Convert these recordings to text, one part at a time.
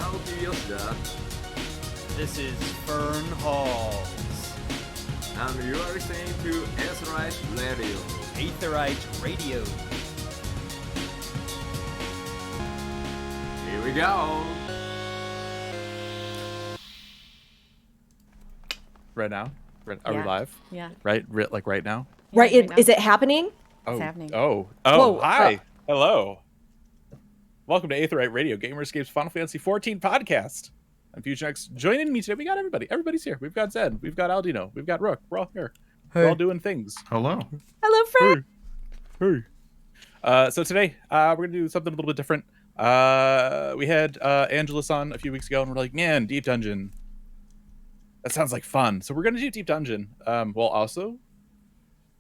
Yoshida. This is Fern Halls. And you are listening to Aetheryte Radio. Aetheryte Radio. Here we go. Right now? Are we live? Yeah. Right now? Right. Right, is it happening? Oh, It's happening. Oh, Whoa, hi. Hello. Welcome to Aetheryte Radio, Gamerscape's Final Fantasy XIV podcast. I'm FusionX. Joining me today, we got everybody. Everybody's here. We've got Zed. We've got Aldino. We've got Rook. We're all here. We're all doing things. Hello. Hello, Fred. Hey. So today, we're going to do something a little bit different. We had Angelus on a few weeks ago, and we're like, man, Deep Dungeon. That sounds like fun. So we're going to do Deep Dungeon. While also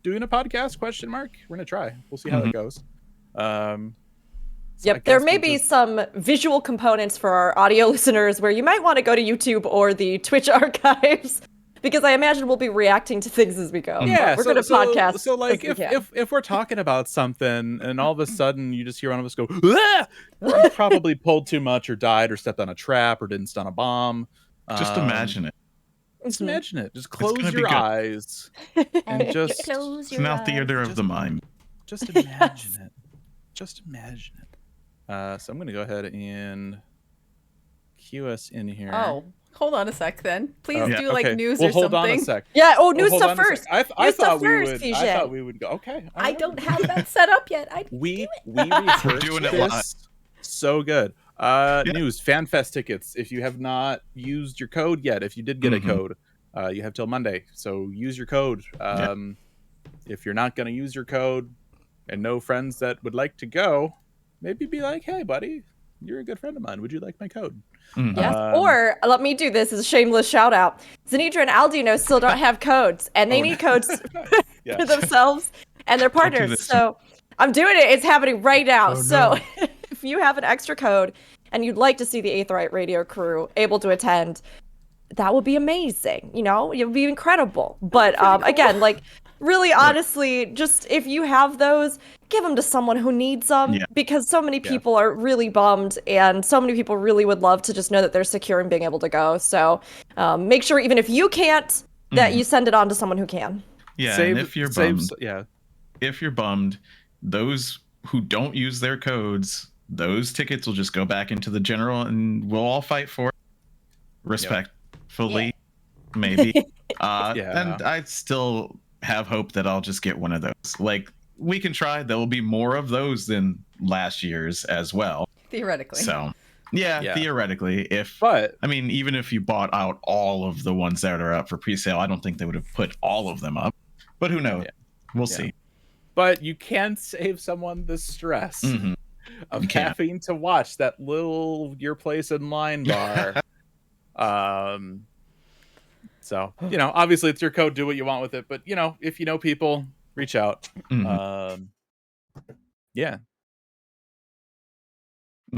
doing a podcast, question mark. We're going to try. We'll see how that goes. So Yep, there may be some visual components for our audio listeners where you might want to go to YouTube or the Twitch archives, because I imagine we'll be reacting to things as we go. Yeah, we're going to podcast. So like, if we're talking about something and all of a sudden you just hear one of us go, ah! You probably pulled too much or died or stepped on a trap or didn't stun a bomb. Just imagine it. Just imagine it. Just close gonna be your good. eyes and just Close It's your now eyes. theater of the mind. just imagine it. Just imagine it. So I'm gonna go ahead and cue us in here. Oh, hold on a sec then. Please Yeah, do like okay. news Well, or hold something. on a sec. Yeah, Well, news hold stuff on a sec. first. I News thought stuff we first, would. Fijet. I thought we would go. Okay. all I right. don't have that set up yet. We researched doing it this live. so good. News FanFest tickets. If you have not used your code yet, if you did get a code, you have till Monday. So use your code. If you're not going to use your code and know friends that would like to go, maybe be like, hey, buddy, you're a good friend of mine. Would you like my code? Yes. Or let me do this as a shameless shout out. Zanidra and Aldino still don't have codes, and they need codes Yeah. for themselves and their do partners. this. So I'm doing it. It's happening right now. Oh, So no. if you have an extra code and you'd like to see the Aetheryte Radio crew able to attend, that would be amazing. You know, it would be incredible. But again, like, really honestly, just if you have those, give them to someone who needs them, because so many people are really bummed, and so many people really would love to just know that they're secure and being able to go. So make sure, even if you can't, that you send it on to someone who can. Yeah, and if you're bummed, yeah. if you're bummed, those who don't use their codes, those tickets will just go back into the general, and we'll all fight for it respectfully, maybe. And I still have hope that I'll just get one of those. Like, we can try. There will be more of those than last year's as well. Theoretically. So, yeah. Theoretically, even if you bought out all of the ones that are up for pre-sale, I don't think they would have put all of them up. But who knows? We'll see. But you can save someone the stress of having to watch that little your place in line bar. So, obviously it's your code, do what you want with it. But, if you know people, reach out. Yeah. I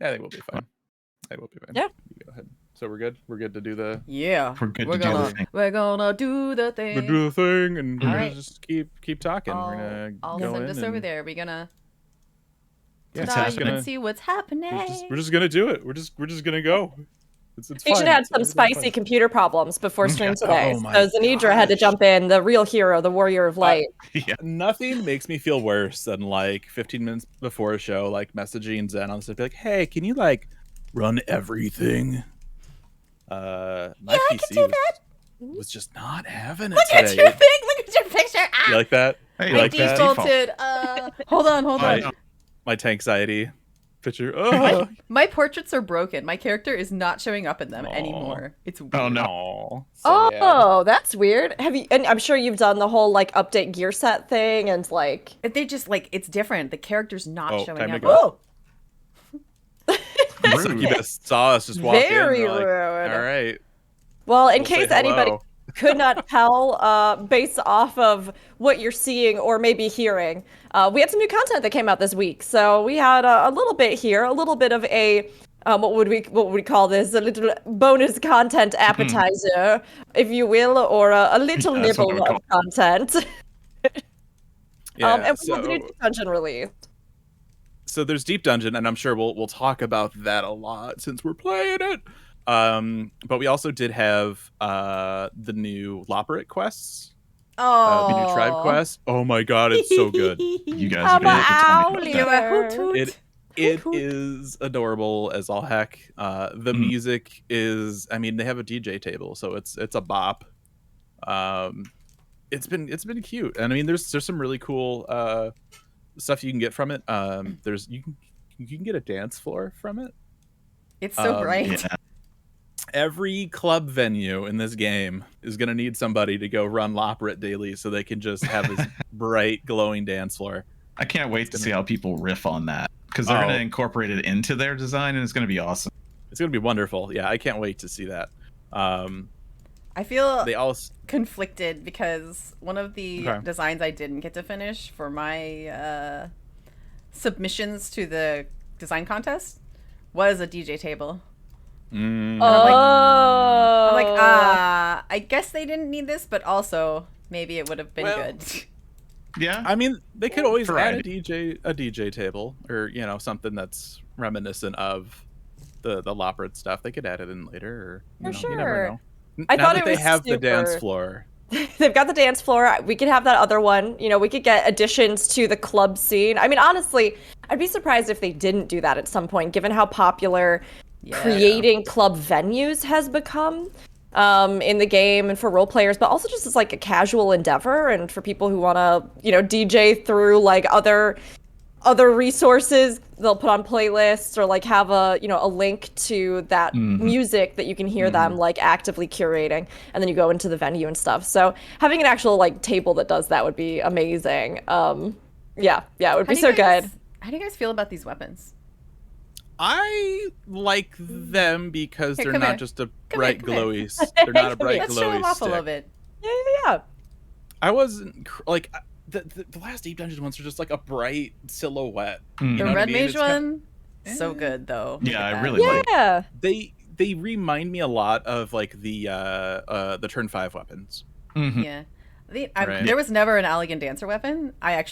think we'll be fine. Yeah. You go ahead. So we're good? We're good to do the... Yeah. We're good to do the thing. We're gonna do the thing. We do the thing, and we're All gonna right. just keep talking. We're gonna I'll go send in us and... over there. We're gonna... Yeah, Ta-da, it's you gonna- can see what's happening. We're just gonna do it. We're just gonna go. It's Fijet fine. had It's some gonna be spicy fun. computer problems before stream today, Oh my so Zanidra had to gosh. jump in, the real hero, the warrior of light. Nothing makes me feel worse than like 15 minutes before a show, like messaging Zen on stuff, be like, "Hey, can you like run everything?" My PC was just not having it Look at today. your thing. Look at your picture. You like that? Hey, You I like that? defaulted. Hold on. My tankxiety picture. Oh, My portraits are broken. My character is not showing up in them anymore. It's weird. Oh, no. no. Oh, that's weird. Have you? And I'm sure you've done the whole like update gear set thing, and like They just like it's different. The character's not Oh, showing time to up. go. Oh, You just saw us just walk in. Very We're like, rude. all right. Well, in We'll say case anybody hello. could not tell based off of what you're seeing or maybe hearing, we had some new content that came out this week. So we had a little bit here, a little bit of a what would we call this? A little bonus content appetizer, if you will, or a little Yeah, that's what nibble I would of content. Yeah, And we have the new dungeon release. so there's Deep Dungeon, and I'm sure we'll talk about that a lot since we're playing it. But we also did have the new Loporrit quests. The new tribe quest. Oh my god, it's so good. You guys are gonna have to tell me about that. It is adorable as all heck. The music is, I mean, they have a DJ table, so it's a bop. It's been cute, and I mean, there's some really cool stuff you can get from it. You can get a dance floor from it. It's so bright. Yeah. Every club venue in this game is going to need somebody to go run Loporrit daily so they can just have this bright, glowing dance floor. I can't wait to see how people riff on that, because they're going to incorporate it into their design, and it's going to be awesome. It's going to be wonderful. Yeah, I can't wait to see that. I feel conflicted because one of the designs I didn't get to finish for my submissions to the design contest was a DJ table. I'm like, I guess they didn't need this, but also maybe it would have been good. Yeah, I mean, they could always add a DJ table, or something that's reminiscent of the Loporrit stuff. They could add it in later, or you never know. I thought it was they have the dance floor. They've got the dance floor. We could have that other one. We could get additions to the club scene. I mean, honestly, I'd be surprised if they didn't do that at some point, given how popular creating club venues has become in the game, and for role players, but also just as like a casual endeavor, and for people who want to DJ through like other resources. They'll put on playlists, or like have a link to that music that you can hear them like actively curating, and then you go into the venue and stuff. So having an actual like table that does that would be amazing. It would be so good. How do you guys feel about these weapons? I like them because they're not just a bright glowy. They're not a bright Let's glowy show them off stick. a little bit. Yeah. I wasn't like the last Deep Dungeon ones are just like a bright silhouette. The Red Mage one, so good though. Yeah, I really like. Yeah. They remind me a lot of like the turn 5 weapons. Mm-hmm. Yeah. There was never an elegant dancer weapon. I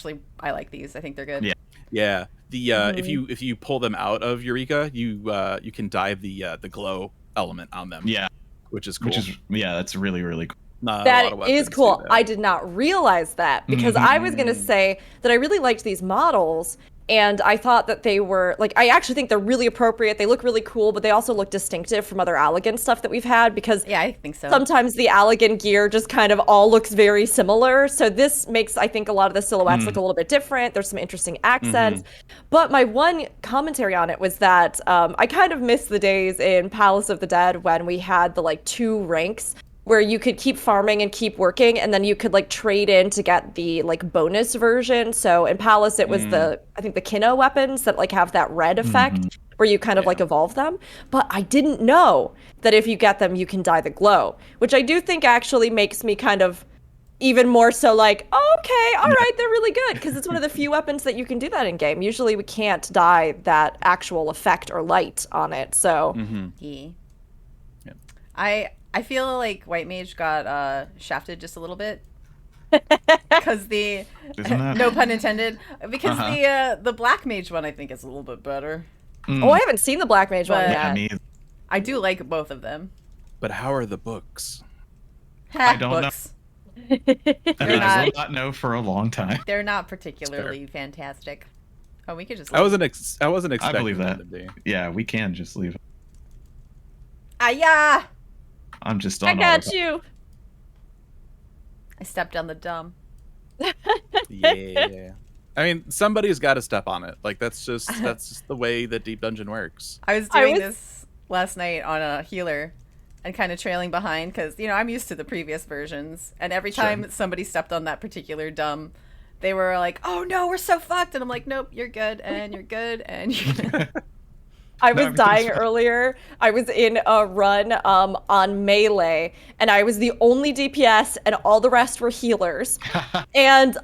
like these. I think they're good. Yeah. The if you pull them out of Eureka, you can dive the glow element on them. Yeah, which is cool. That's really, really cool. That is cool. I did not realize that, because I was going to say that I really liked these models, and I thought that they were like, I actually think they're really appropriate. They look really cool, but they also look distinctive from other Allegan stuff that we've had, because I think so. Sometimes the Allegan gear just kind of all looks very similar. So this makes, I think, a lot of the silhouettes look a little bit different. There's some interesting accents. But my one commentary on it was that I kind of miss the days in Palace of the Dead when we had the like 2 ranks where you could keep farming and keep working, and then you could like trade in to get the like bonus version. So in Palace it was I think the Kinno weapons that like have that red effect where you kind of like evolve them. But I didn't know that if you get them you can dye the glow, which I do think actually makes me kind of even more so like, okay, all right, they're really good, because it's one of the few weapons that you can do that in game. Usually we can't dye that actual effect or light on it. So I feel like White Mage got shafted just a little bit, because no pun intended, because the Black Mage one I think is a little bit better. Oh, I haven't seen the Black Mage one yet. I do like both of them. But how are the books? I don't know. I will not know for a long time. They're not particularly fantastic. Oh, we could just. I wasn't expecting. I believe that. To be. Yeah, we can just leave. Yeah. I'm just on. I got you. I stepped on the dumb. Yeah. I mean, somebody's got to step on it. Like that's just the way that Deep Dungeon works. I was doing this last night on a healer, and kind of trailing behind because I'm used to the previous versions, and every time somebody stepped on that particular dumb, they were like, "Oh no, we're so fucked," and I'm like, "Nope, you're good, and you're good, and you're good." I was dying earlier. I was in a run on Melee, and I was the only DPS, and all the rest were healers. And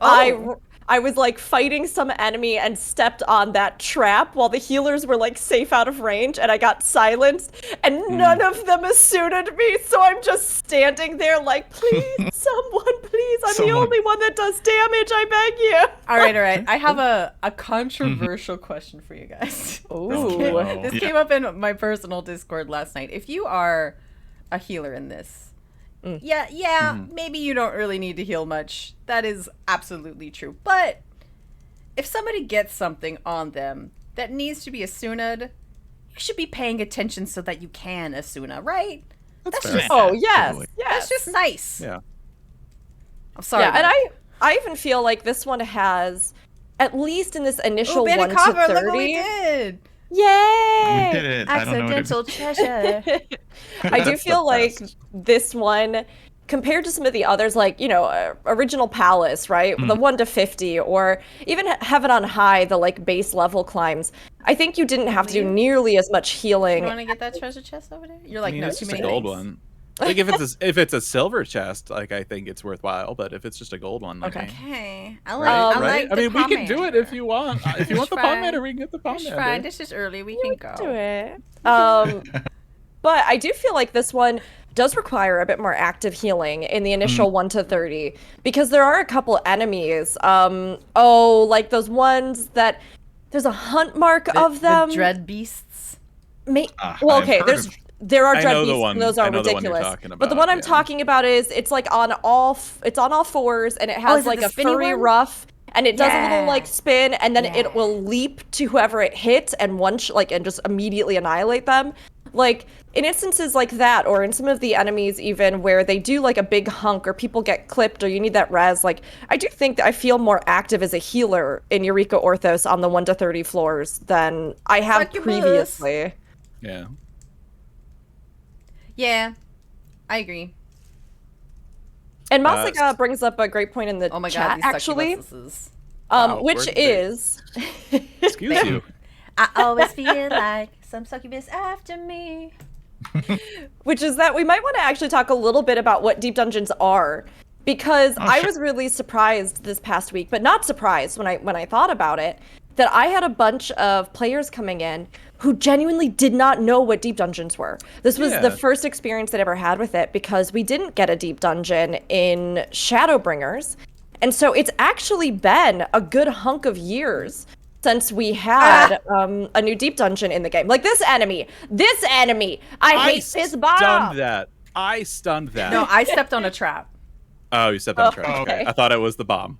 I was like fighting some enemy and stepped on that trap while the healers were like safe out of range, and I got silenced, and none of them assumed me, so I'm just standing there like, please, someone, please, I'm the only one that does damage, I beg you. All right. I have a controversial question for you guys. Ooh. This came up in my personal Discord last night. If you are a healer in this, maybe you don't really need to heal much. That is absolutely true. But if somebody gets something on them that needs to be Asuna'd, you should be paying attention so that you can Asuna, right? That's just yes. That's just nice. Yeah. I'm sorry. Yeah, and I even feel like this one has, at least in this initial 1 to 30. Look what we did. Yay! We did it. Accidental treasure. I do feel like this one, compared to some of the others, like, you know, Original Palace, right? The 1 to 50, or even Heaven on High, the like base level climbs. I think you didn't have to do nearly as much healing. You want to get that treasure chest over there? You're like, no, it's too just many a gold things. one. Like if it's a silver chest, like I think it's worthwhile. But if it's just a gold one, like, okay. I like right? I mean, we can do it if you want. If you want the Pomander, we can get the It's Pomander. fine. This is early. We can go. Do it. But I do feel like this one does require a bit more active healing in the initial 1 to 30, because there are a couple enemies. Like those ones that there's a hunt mark of them. The dread beasts. There are dread beasts, and those are ridiculous. But the one I'm talking about is it's like on all fours, and it has like a furry ruff, and it does a little like spin, and then it will leap to whoever it hits and and just immediately annihilate them. Like in instances like that, or in some of the enemies even where they do like a big hunk, or people get clipped, or you need that res, like I do think that I feel more active as a healer in Eureka Orthos on the 1 to 30 floors than I have previously. Yeah. Yeah, I agree. And Masaka brings up a great point in the chat, actually, which is... Excuse you. I always feel like some succubus after me. Which is that we might want to actually talk a little bit about what deep dungeons are, because I was really surprised this past week, but not surprised when I thought about it, that I had a bunch of players coming in who genuinely did not know what deep dungeons were. This was the first experience I'd ever had with it, because we didn't get a deep dungeon in Shadowbringers. And so it's actually been a good hunk of years since we had a new deep dungeon in the game. Like this enemy, I hate this bomb. I stunned that. No, I stepped on a trap. Oh, you stepped on a trap. Okay. I thought it was the bomb.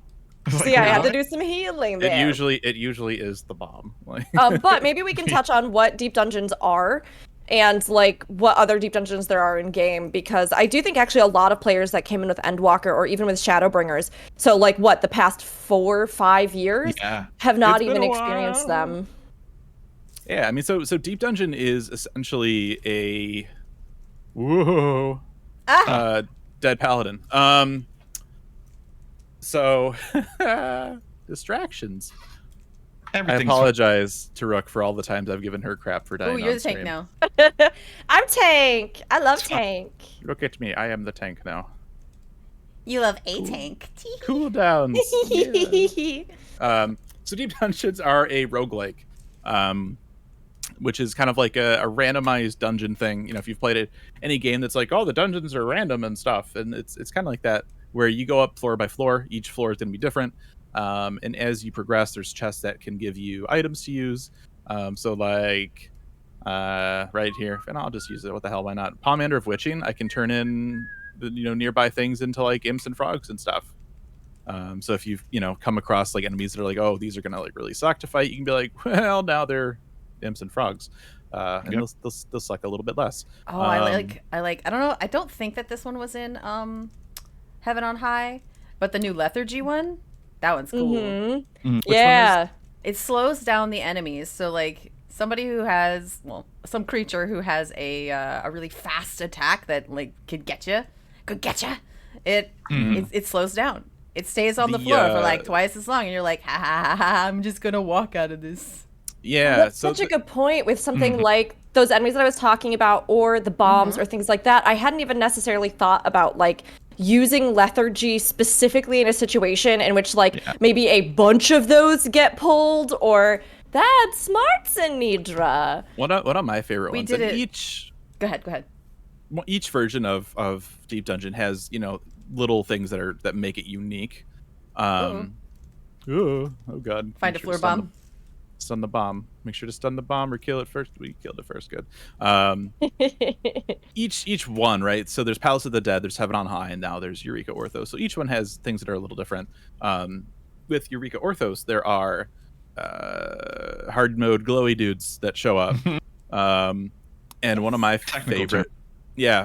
See, I had to do some healing there. It usually is the bomb. But maybe we can touch on what deep dungeons are and like what other deep dungeons there are in game, because I do think actually a lot of players that came in with Endwalker or even with Shadowbringers, so like the past 4 or 5 years, have not even experienced them. Yeah, I mean, so deep dungeon is essentially a dead paladin. So distractions. I apologize to Rook for all the times I've given her crap for dying. Oh, you're the tank now. I'm tank. I love tank. Look at me. I am the tank now. You love a tank. Cooldowns. So deep dungeons are a roguelike, which is kind of like a randomized dungeon thing. You know, if you've played any game that's like, oh, the dungeons are random and stuff, and it's kind of like that, where you go up floor by floor. Each floor is going to be different. And as you progress, there's chests that can give you items to use. So like right here, and I'll just use it. What the hell, why not? Pomander of Witching, I can turn in nearby things into like imps and frogs and stuff. So if you've come across like enemies that are like, oh, these are gonna like really suck to fight, you can be like, well, now they're imps and frogs. And they'll suck a little bit less. Oh, I don't know. I don't think that this one was in Heaven on High, but the new Lethargy one, that one's cool. Mm-hmm. Yeah. It slows down the enemies. So like somebody who has, some creature who has a really fast attack that like could get you. It slows down. It stays on the floor for like twice as long, and you're like, ha ha ha ha, I'm just gonna walk out of this. Yeah, that's such a good point with something like those enemies that I was talking about, or the bombs or things like that. I hadn't even necessarily thought about like using lethargy specifically in a situation in which like maybe a bunch of those get pulled, or that's smart, Nidra. One of my favorite ones. Did it. Each. Go ahead. Each version of Deep Dungeon has, little things that make it unique. Oh god. Find a floor bomb. Stun the bomb. Make sure to stun the bomb or kill it first. We killed it first. Good. Each one, right? So there's Palace of the Dead, there's Heaven on High, and now there's Eureka Orthos. So each one has things that are a little different. With Eureka Orthos, there are hard mode glowy dudes that show up. And one of my favorite,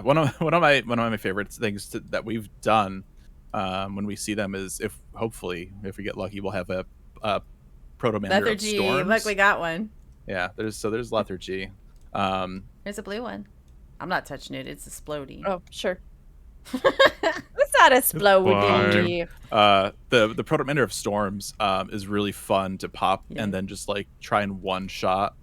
one of my favorite things that we've done when we see them is if we get lucky, we'll have a Proto-Mander of Storms. Look, we got one. Yeah, there's lethargy. There's a blue one. I'm not touching it. It's exploding. Oh, sure. It's not exploding. The Proto-Mander of Storms is really fun to pop and then just like try and one shot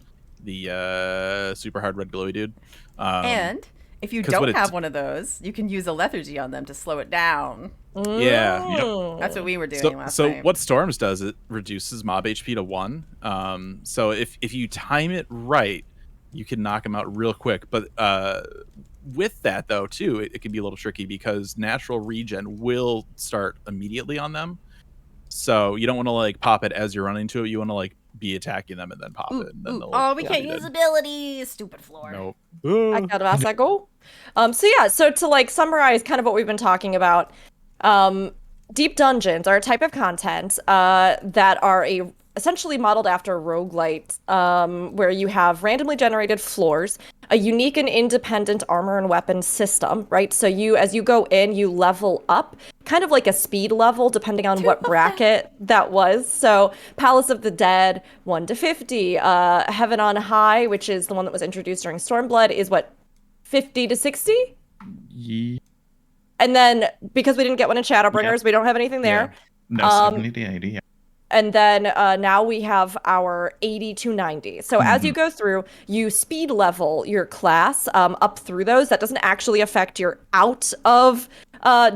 the super hard red glowy dude. And if you don't have one of those, you can use a lethargy on them to slow it down. Yeah, that's what we were doing last time. So what Storms does, it reduces mob HP to 1. So if you time it right, you can knock them out real quick. But with that though too, it can be a little tricky because natural regen will start immediately on them. So you don't want to like pop it as you're running to it. You want to like be attacking them and then pop it. And then we can't use abilities. Stupid floor. Nope. I gotta go. So to like summarize kind of what we've been talking about, deep dungeons are a type of content that are essentially modeled after roguelite, where you have randomly generated floors, a unique and independent armor and weapon system, right? So as you go in, you level up, kind of like a speed level, depending on what bracket that was. So Palace of the Dead, 1 to 50. Heaven on High, which is the one that was introduced during Stormblood, is what, 50 to 60? Yeah. And then, because we didn't get one in Shadowbringers, we don't have anything there. No, 70 to 80, yeah. And then now we have our 80 to 90. So as you go through, you speed level your class up through those. That doesn't actually affect your out of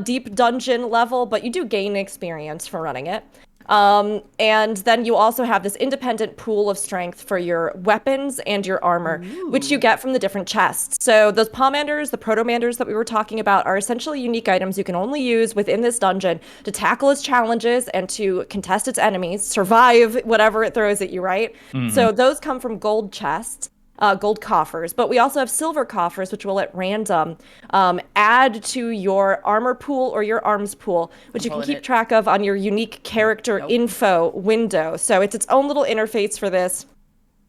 deep dungeon level, but you do gain experience for running it. And then you also have this independent pool of strength for your weapons and your armor, which you get from the different chests. So those Pomanders, the Proto-Manders that we were talking about, are essentially unique items you can only use within this dungeon to tackle its challenges and to contest its enemies, survive whatever it throws at you, right? So those come from gold chests. Gold coffers, but we also have silver coffers, which will at random add to your armor pool or your arms pool, which you can keep track of on your unique character info window. So it's its own little interface for this,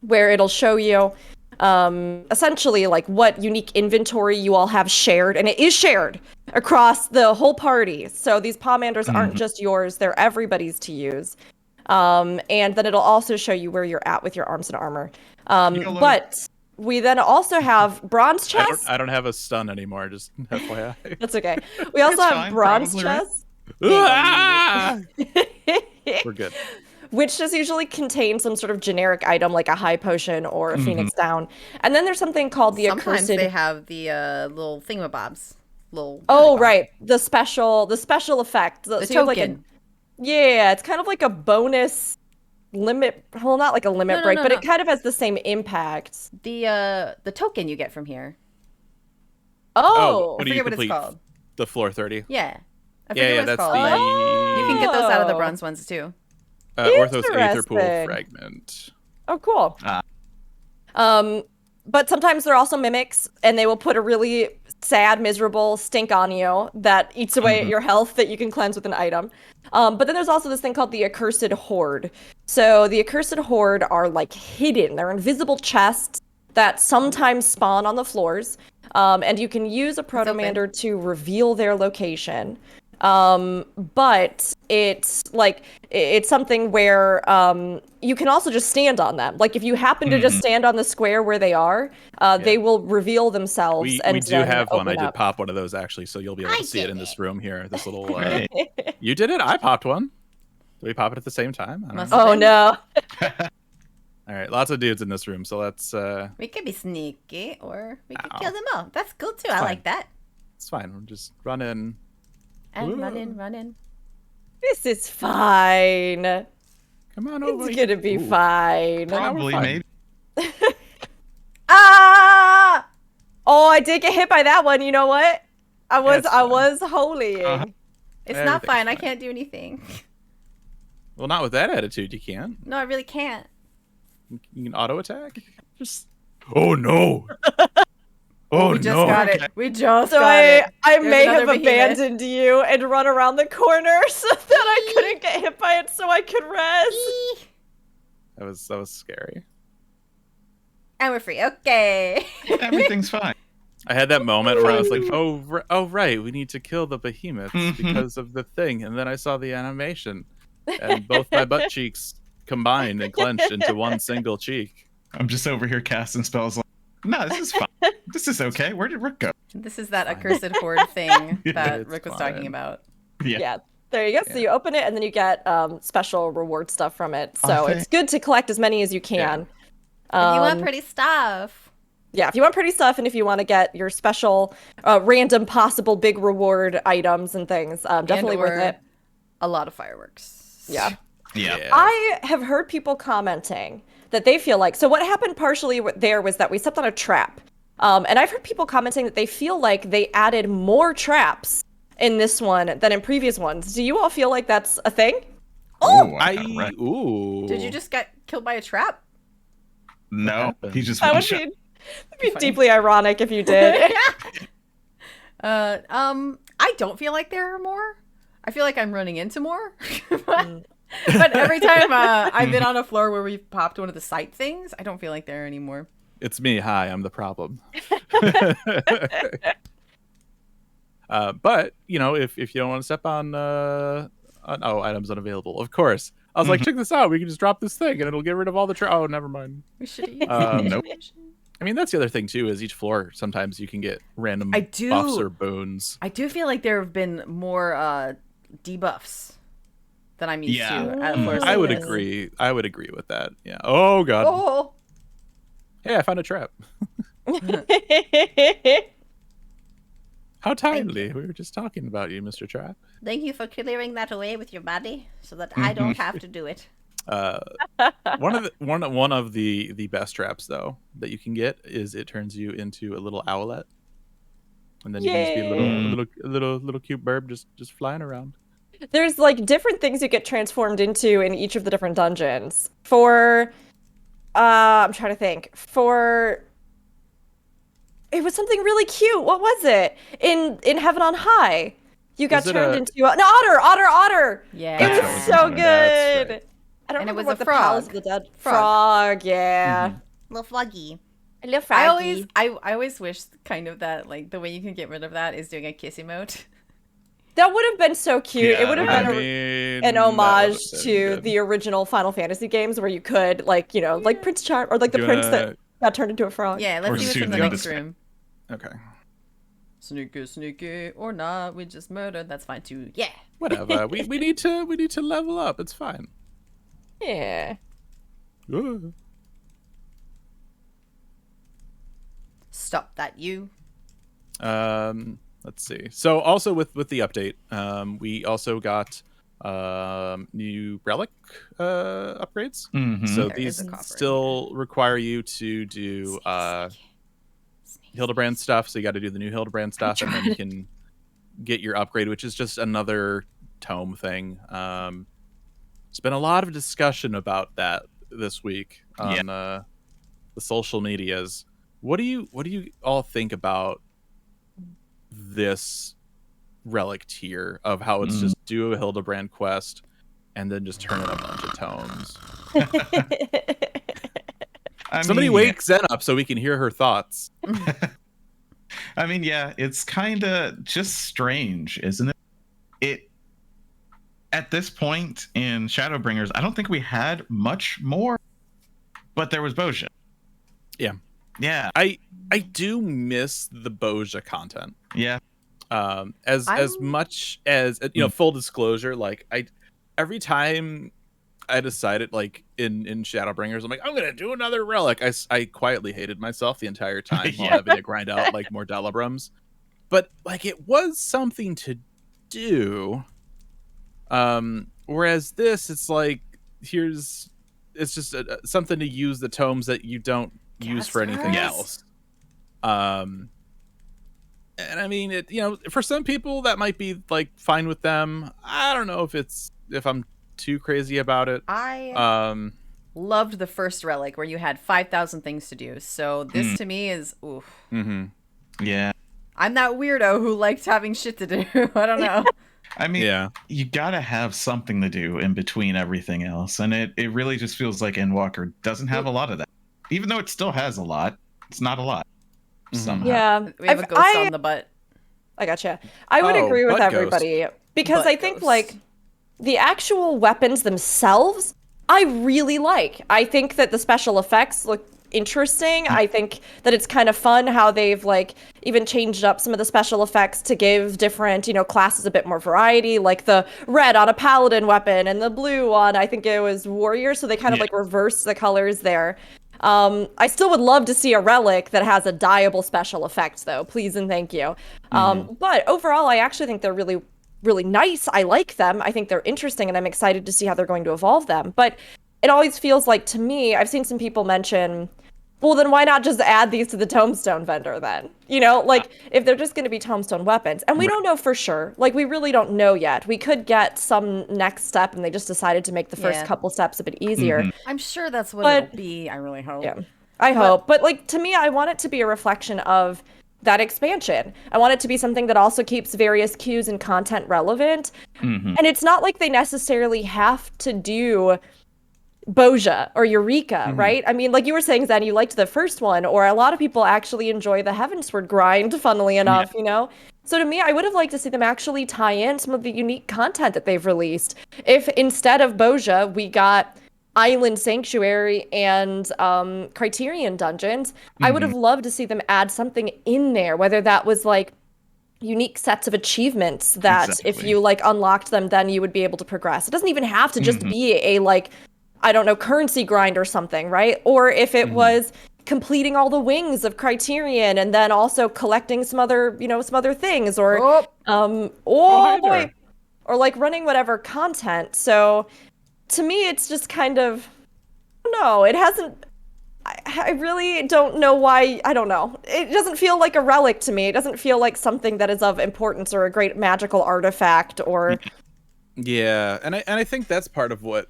where it'll show you essentially like what unique inventory you all have shared, and it is shared across the whole party. So these Pomanders aren't just yours, they're everybody's to use. And then it'll also show you where you're at with your arms and armor. But we then also have bronze chests. I don't have a stun anymore, just FYI. That's okay. We also have bronze chests. We're good. Which just usually contain some sort of generic item like a high potion or a phoenix down. And then there's something called the accursed. Sometimes they have the little thingamabobs. Right. The special effect. The token. Yeah, it's kind of like a bonus limit. Well, not like a limit break, but it kind of has the same impact. The token you get from here. Oh, I forget what it's called. The floor 30. Yeah. I forget what it's called. You can get those out of the bronze ones too. Orthos Aether Pool Fragment. Oh, cool. But sometimes they're also mimics, and they will put a really sad, miserable stink on you that eats away at your health that you can cleanse with an item. But then there's also this thing called the Accursed Horde. So the Accursed Horde are like hidden. They're invisible chests that sometimes spawn on the floors. And you can use a Proto-Mander to reveal their location. But it's something where you can also just stand on them. Like if you happen to just stand on the square where they are, they will reveal themselves. We do have one. I did pop one of those actually, so you'll be able to see it in this room here. This little. You did it. I popped one. Did we pop it at the same time? Oh no. All right, lots of dudes in this room, so let's. We could be sneaky, or we could kill them all. That's cool too. I like that. It's fine. We'll just run in. And running. This is fine. Come on over. It's gonna be fine. Probably, maybe. Ah! Oh, I did get hit by that one. You know what? I was holying. It's not fine. I can't do anything. Well, not with that attitude. You can't. No, I really can't. You can auto attack. Just. Oh no. Oh we just no. got it. We just got it. I may have abandoned you and run around the corner so that I couldn't get hit by it, so I could rest. That was scary. And we're free. Okay. Everything's fine. I had that moment where I was like, oh right, we need to kill the behemoths because of the thing, and then I saw the animation, and both my butt cheeks combined and clenched into one single cheek. I'm just over here casting spells like, no, this is fine. This is okay. Where did Rick go? This is that accursed horde thing that Rick was talking about. Yeah. There you go. So you open it, and then you get special reward stuff from it. So it's good to collect as many as you can. If you want pretty stuff. Yeah, if you want pretty stuff, and if you want to get your special, random possible big reward items and things, definitely worth it. A lot of fireworks. Yeah. Yeah. I have heard people commenting that they feel like, so what happened partially there was that we stepped on a trap. And I've heard people commenting that they feel like they added more traps in this one than in previous ones. Do you all feel like that's a thing? Ooh. Did you just get killed by a trap? No, he just It'd be deeply ironic if you did. I don't feel like there are more. I feel like I'm running into more. But every time I've been on a floor where we've popped one of the sight things, I don't feel like there are anymore. It's me. Hi, I'm the problem. But, you know, if you don't want to step on items unavailable, of course. I was like, check this out. We can just drop this thing and it'll get rid of all the oh, never mind. We should nope. I mean, that's the other thing, too, is each floor, sometimes you can get random buffs or boons. I do feel like there have been more debuffs than I'm used to. I would agree. I would agree with that. Yeah. Oh, God. Oh. Hey, I found a trap. How timely. We were just talking about you, Mr. Trap. Thank you for clearing that away with your body so that I don't have to do it. One of the best traps though that you can get is it turns you into a little owlet, and then you can just be a little cute bird just flying around. There's like different things you get transformed into in each of the different dungeons. For I'm trying to think. It was something really cute. What was it? In Heaven on High, you got turned into an otter. Yeah, it was so good. Right. I don't remember what the Palace of the Dead frog. Yeah, little froggy. Little froggy. I always wish kind of that like the way you can get rid of that is doing a kiss emote. That would have been so cute. Yeah, it would have been an homage to the original Final Fantasy games where you could like like Prince Charm or like the prince that got turned into a frog. Yeah, let's do this in the next room. Okay. Sneaky or not, we just murdered. That's fine too. Yeah. Whatever. we need to level up. It's fine. Yeah. Stop that, you. Let's see. So also with the update, we also got new relic upgrades. So these still require you to do Hildebrand stuff. So you got to do the new Hildebrand stuff, and then you can get your upgrade, which is just another tome thing. There's been a lot of discussion about that this week on the social medias. What do you all think about this relic tier of how it's just do a Hildebrand quest and then just turn in a bunch of tomes? Somebody wake Zen up so we can hear her thoughts. I mean, yeah, it's kind of just strange, isn't it? At this point in Shadowbringers, I don't think we had much more, but there was Bozja. Yeah. I do miss the Bozja content. Yeah. As much as full disclosure, like every time I decided like in Shadowbringers, I'm like, I'm gonna do another relic. I quietly hated myself the entire time while having to grind out like more Delabrums. But like it was something to do. Whereas this, it's like, it's just something to use the tomes that you don't use for anything else. And I mean, for some people that might be like fine with them. I don't know if I'm too crazy about it. I loved the first relic where you had 5,000 things to do. So this to me is oof. Mm-hmm. Yeah. I'm that weirdo who likes having shit to do. I don't know. I mean, you gotta have something to do in between everything else, and it really just feels like Endwalker doesn't have a lot of that. Even though it still has a lot, it's not a lot. Somehow. Yeah, we have a ghost on the butt. I gotcha. I would agree with everybody ghost. Because I think like the actual weapons themselves, I really like. I think that the special effects look interesting. I think that it's kind of fun how they've like even changed up some of the special effects to give different, classes a bit more variety, like the red on a paladin weapon and the blue on, I think it was warrior. So they kind of like reverse the colors there. I still would love to see a relic that has a dyeable special effect though, please and thank you. But overall, I actually think they're really, really nice. I like them. I think they're interesting and I'm excited to see how they're going to evolve them. But it always feels like, to me, I've seen some people mention, well, then why not just add these to the tombstone vendor then? If they're just going to be tombstone weapons. And we don't know for sure. Like, we really don't know yet. We could get some next step and they just decided to make the first couple steps a bit easier. I'm sure that's what it'll be. I really hope. Yeah, I hope. But, like, to me, I want it to be a reflection of that expansion. I want it to be something that also keeps various cues and content relevant. And it's not like they necessarily have to do Boja or Eureka, right? I mean, like you were saying, Zen, you liked the first one, or a lot of people actually enjoy the Heavensward grind, funnily enough, So to me, I would have liked to see them actually tie in some of the unique content that they've released. If instead of Boja, we got Island Sanctuary and Criterion Dungeons, I would have loved to see them add something in there, whether that was like unique sets of achievements that if you like unlocked them, then you would be able to progress. It doesn't even have to just be a like, I don't know, currency grind or something, right? Or if it was completing all the wings of Criterion and then also collecting some other, some other things, or or like running whatever content. So to me, it's just kind of, no, it hasn't. I really don't know why. I don't know. It doesn't feel like a relic to me. It doesn't feel like something that is of importance or a great magical artifact or. Yeah, and I think that's part of what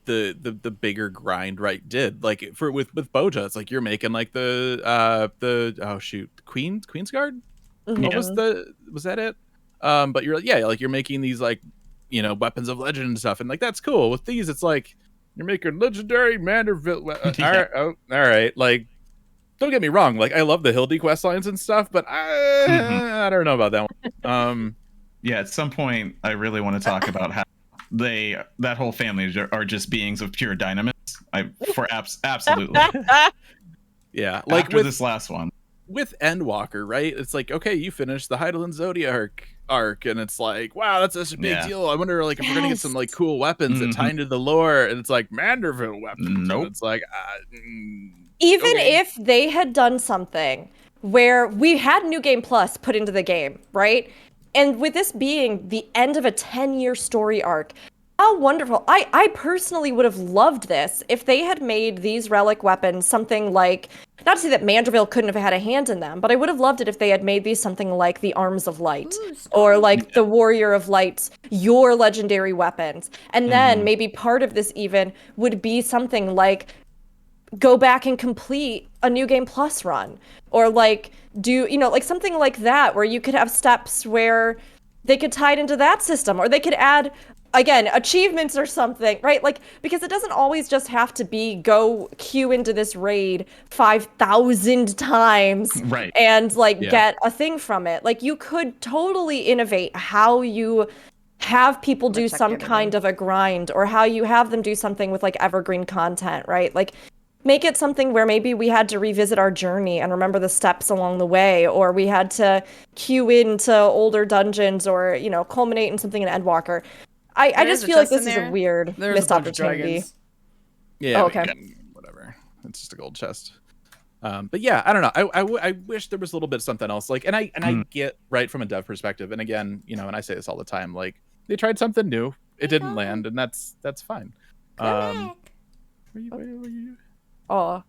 the bigger grind did. Like with Boja, it's like you're making like the Queen's Guard. What was that it? But you're you're making these like weapons of legend and stuff, and like that's cool. With these, it's like you're making legendary Manderville. All right, like don't get me wrong, like I love the Hildy quest lines and stuff, but I don't know about that one. At some point I really want to talk about how that whole family are just beings of pure dynamism. Absolutely. Yeah, like after this last one with Endwalker, right? It's like, okay, you finished the Heidelin Zodiac arc, and it's like, wow, that's such a big deal. I wonder, like, if we're gonna get some like cool weapons that tie into the lore, and it's like Manderville weapons. Nope. It's like, even if they had done something where we had New Game Plus put into the game, right? And with this being the end of a 10-year story arc, how wonderful. I personally would have loved this if they had made these relic weapons something like, not to say that Manderville couldn't have had a hand in them, but I would have loved it if they had made these something like the Arms of Light or like the Warrior of Lights, your legendary weapons. And then maybe part of this even would be something like go back and complete a New Game Plus run, or like do, like something like that where you could have steps where they could tie it into that system, or they could add, again, achievements or something, right? Like, because it doesn't always just have to be go queue into this raid 5,000 times and get a thing from it. Like, you could totally innovate how you have people do some kind of a grind, or how you have them do something with like evergreen content, right? Like, make it something where maybe we had to revisit our journey and remember the steps along the way, or we had to queue into older dungeons, or, culminate in something in Endwalker. I just feel like this is a weird missed opportunity. Yeah, okay. whatever. It's just a gold chest. But yeah, I don't know. I wish there was a little bit of something else. Like, and I get right from a dev perspective. And again, you know, and I say this all the time. Like, they tried something new. It didn't land, and that's fine. Where you? Oh.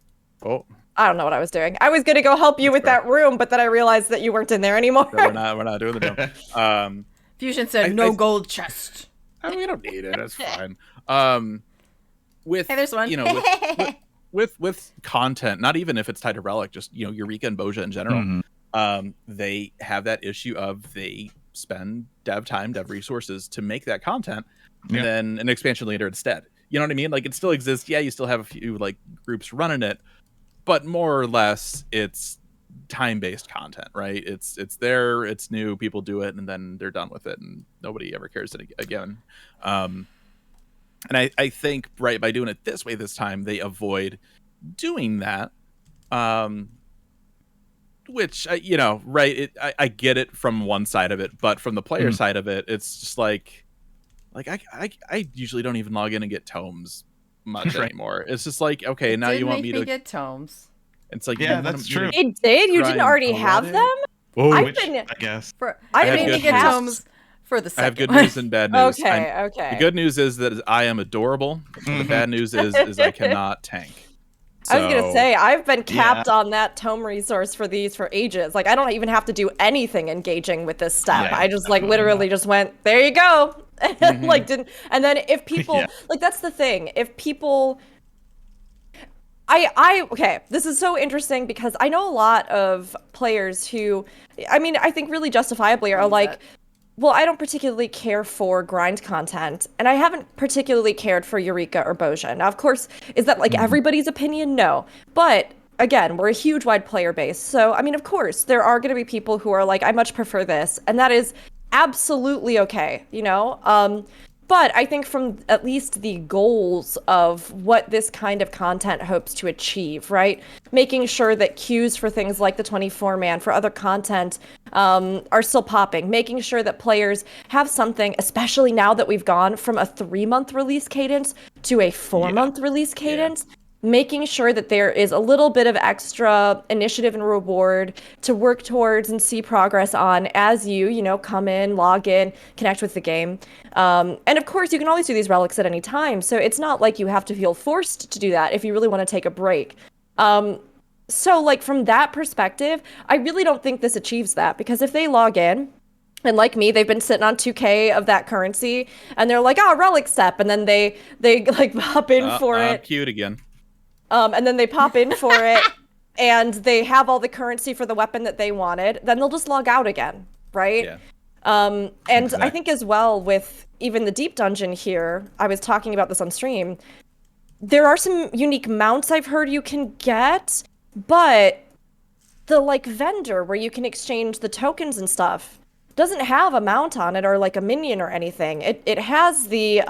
Oh. I don't know what I was doing. I was gonna go help you with that room, but then I realized that you weren't in there anymore. No, we're not doing the dome. Fusion said no gold chest. We don't need it. That's fine. With hey, there's one. You know, with content, not even if it's tied to Relic, just you know, Eureka and Boja in general. They have that issue of they spend dev time, dev resources to make that content, and then an expansion later instead. You know what I mean? Like, it still exists. Yeah, you still have a few like groups running it, but more or less it's time-based content, right? It's there, it's new, people do it, and then they're done with it, and nobody ever cares again. And I think, right, by doing it this way this time, they avoid doing that. Which, you know, right, I get it from one side of it, but from the player side of it, it's just like I usually don't even log in and get tomes much anymore. It's just like, okay, now you want me to get tomes. It's like, yeah, that's true. It did? You didn't already have them? Oh, I guess. I didn't get tomes for the second. I have good news and bad news. Okay. The good news is that I am adorable. The bad news is I cannot tank. So, I was gonna say, I've been capped on that tome resource for these for ages. Like, I don't even have to do anything engaging with this step. I just like literally just went, there you go. Like, didn't, and then if people like, that's the thing. If people, okay, this is so interesting because I know a lot of players who, I mean, I think really justifiably are like, well, I don't particularly care for grind content, and I haven't particularly cared for Eureka or Boja. Now, of course, is that like everybody's opinion? No. But again, we're a huge wide player base. So, I mean, of course, there are going to be people who are like, I much prefer this, and that is absolutely okay, you know? But I think from at least the goals of what this kind of content hopes to achieve, right? Making sure that queues for things like the 24-man, for other content, are still popping. Making sure that players have something, especially now that we've gone from a 3-month release cadence to a 4-month release cadence. Making sure that there is a little bit of extra initiative and reward to work towards and see progress on as you know, come in, log in, connect with the game. And of course, you can always do these relics at any time. So it's not like you have to feel forced to do that if you really want to take a break. So like from that perspective, I really don't think this achieves that, because if they log in, and like me, they've been sitting on 2K of that currency, and they're like, oh, relic step, and then they like hop in for it. Cute again. And then they pop in for it, and they have all the currency for the weapon that they wanted, then they'll just log out again, right? Yeah. And exactly. I think as well with even the deep dungeon here, I was talking about this on stream, there are some unique mounts I've heard you can get, but the like vendor where you can exchange the tokens and stuff doesn't have a mount on it or like a minion or anything. It has the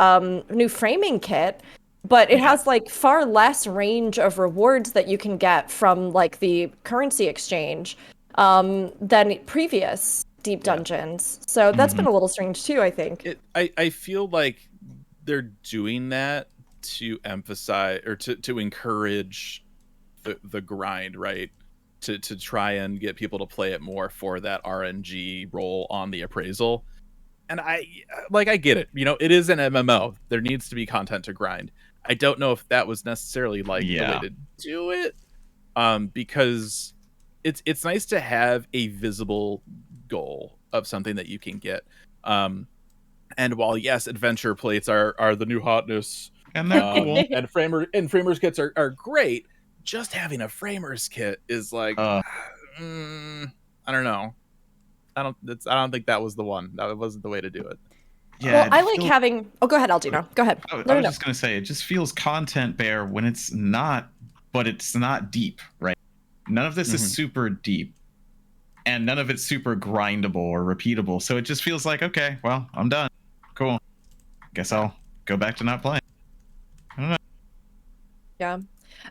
new framing kit, but it has like far less range of rewards that you can get from like the currency exchange than previous deep dungeons. So that's been a little strange too, I think. I feel like they're doing that to emphasize or to encourage the grind, right? To try and get people to play it more for that RNG role on the appraisal. And I get it. You know, it is an MMO. There needs to be content to grind. I don't know if that was necessarily like the way to do it, because it's nice to have a visible goal of something that you can get. And while yes, adventure plates are the new hotness, and they're cool, and framers kits are great, just having a framers kit is like, I don't know. I don't think that was the one. That wasn't the way to do it. Yeah, well, I like having... Oh, go ahead, Aldino. Go ahead. I was just going to say, it just feels content bare when it's not, but it's not deep, right? None of this is super deep, and none of it's super grindable or repeatable. So it just feels like, okay, well, I'm done. Cool. Guess I'll go back to not playing. I don't know. Yeah.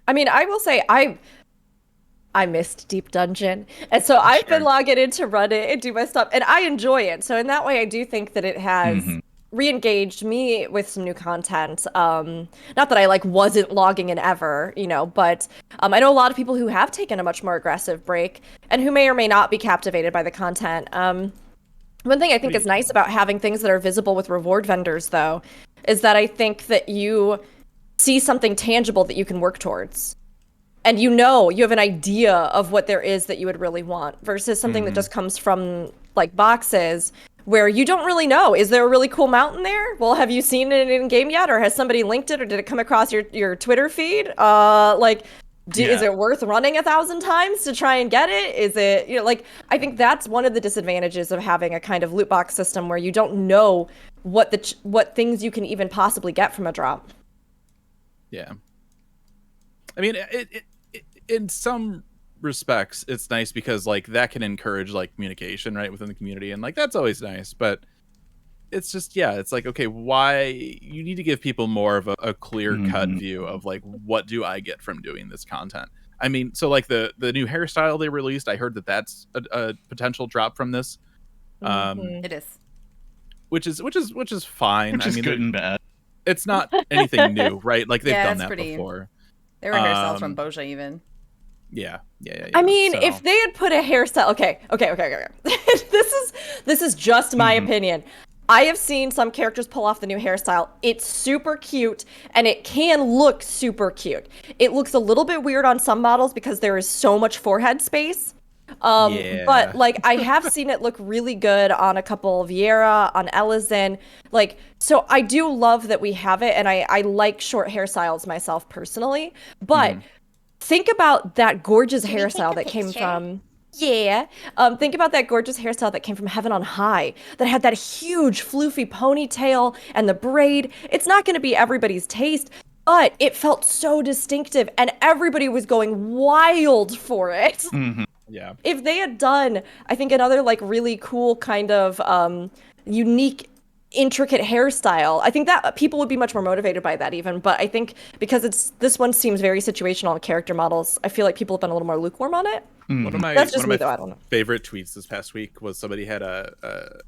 I mean, I will say, I missed Deep Dungeon, and so I've been logging in to run it and do my stuff, and I enjoy it. So in that way, I do think that it has re-engaged me with some new content. Not that I like wasn't logging in ever, but I know a lot of people who have taken a much more aggressive break and who may or may not be captivated by the content. One thing I think is nice about having things that are visible with reward vendors, though, is that I think that you see something tangible that you can work towards. And you have an idea of what there is that you would really want versus something that just comes from like boxes where you don't really know. Is there a really cool mountain there? Well, have you seen it in game yet? Or has somebody linked it? Or did it come across your Twitter feed? Is it worth running 1,000 times to try and get it? Is it, I think that's one of the disadvantages of having a kind of loot box system where you don't know what things you can even possibly get from a drop. Yeah. I mean, it in some respects, it's nice because like that can encourage like communication, right, within the community, and like that's always nice. But it's just, it's like, okay, why you need to give people more of a clear cut view of like, what do I get from doing this content? I mean, so like the new hairstyle they released, I heard that's a potential drop from this. It is, which is fine. Which is good and bad. It's not anything new, right? Like they've done that before. There were hairstyles from Boja even. Yeah. I mean, if they had put a hairstyle, okay. This is just my opinion. I have seen some characters pull off the new hairstyle. It's super cute, and it can look super cute. It looks a little bit weird on some models because there is so much forehead space. But like I have seen it look really good on a couple of Viera, on Elizin. Like, so I do love that we have it, and I like short hairstyles myself personally. But think about that gorgeous hairstyle that came from think about that gorgeous hairstyle that came from Heaven on High, that had that huge floofy ponytail and the braid. It's not going to be everybody's taste, but it felt so distinctive and everybody was going wild for it. Yeah. If they had done, I think, another like really cool kind of unique, intricate hairstyle, I think that people would be much more motivated by that even. But I think because this one seems very situational on character models, I feel like people have been a little more lukewarm on it. One of my I don't know. favorite tweets this past week was somebody had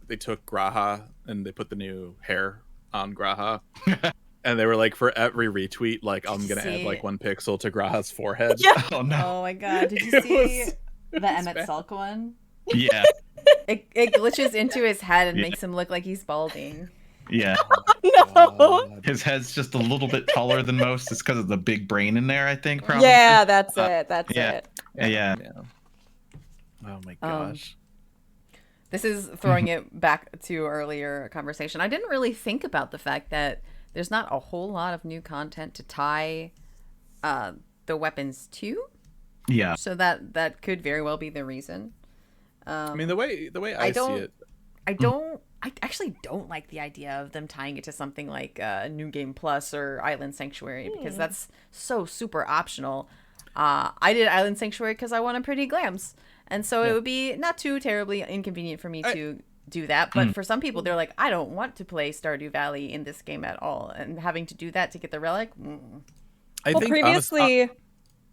they took Graha and they put the new hair on Graha. And they were like, for every retweet, like, I'm going to add like 1 pixel to Graha's forehead. Yeah. Oh, no. Oh, my God. Did you see the Emmett Sulk one? Yeah. It glitches into his head and makes him look like he's balding. Yeah. No. His head's just a little bit taller than most. It's because of the big brain in there, I think, probably. Yeah, that's it. That's it. Yeah. Oh, my gosh. This is throwing it back to earlier conversation. I didn't really think about the fact that there's not a whole lot of new content to tie the weapons to. Yeah. So that could very well be the reason. I mean, the way I see it, I actually don't like the idea of them tying it to something like New Game Plus or Island Sanctuary because that's so super optional. I did Island Sanctuary because I wanted pretty glams, and so it would be not too terribly inconvenient for me to do that. But for some people, they're like, I don't want to play Stardew Valley in this game at all, and having to do that to get the relic. I think previously.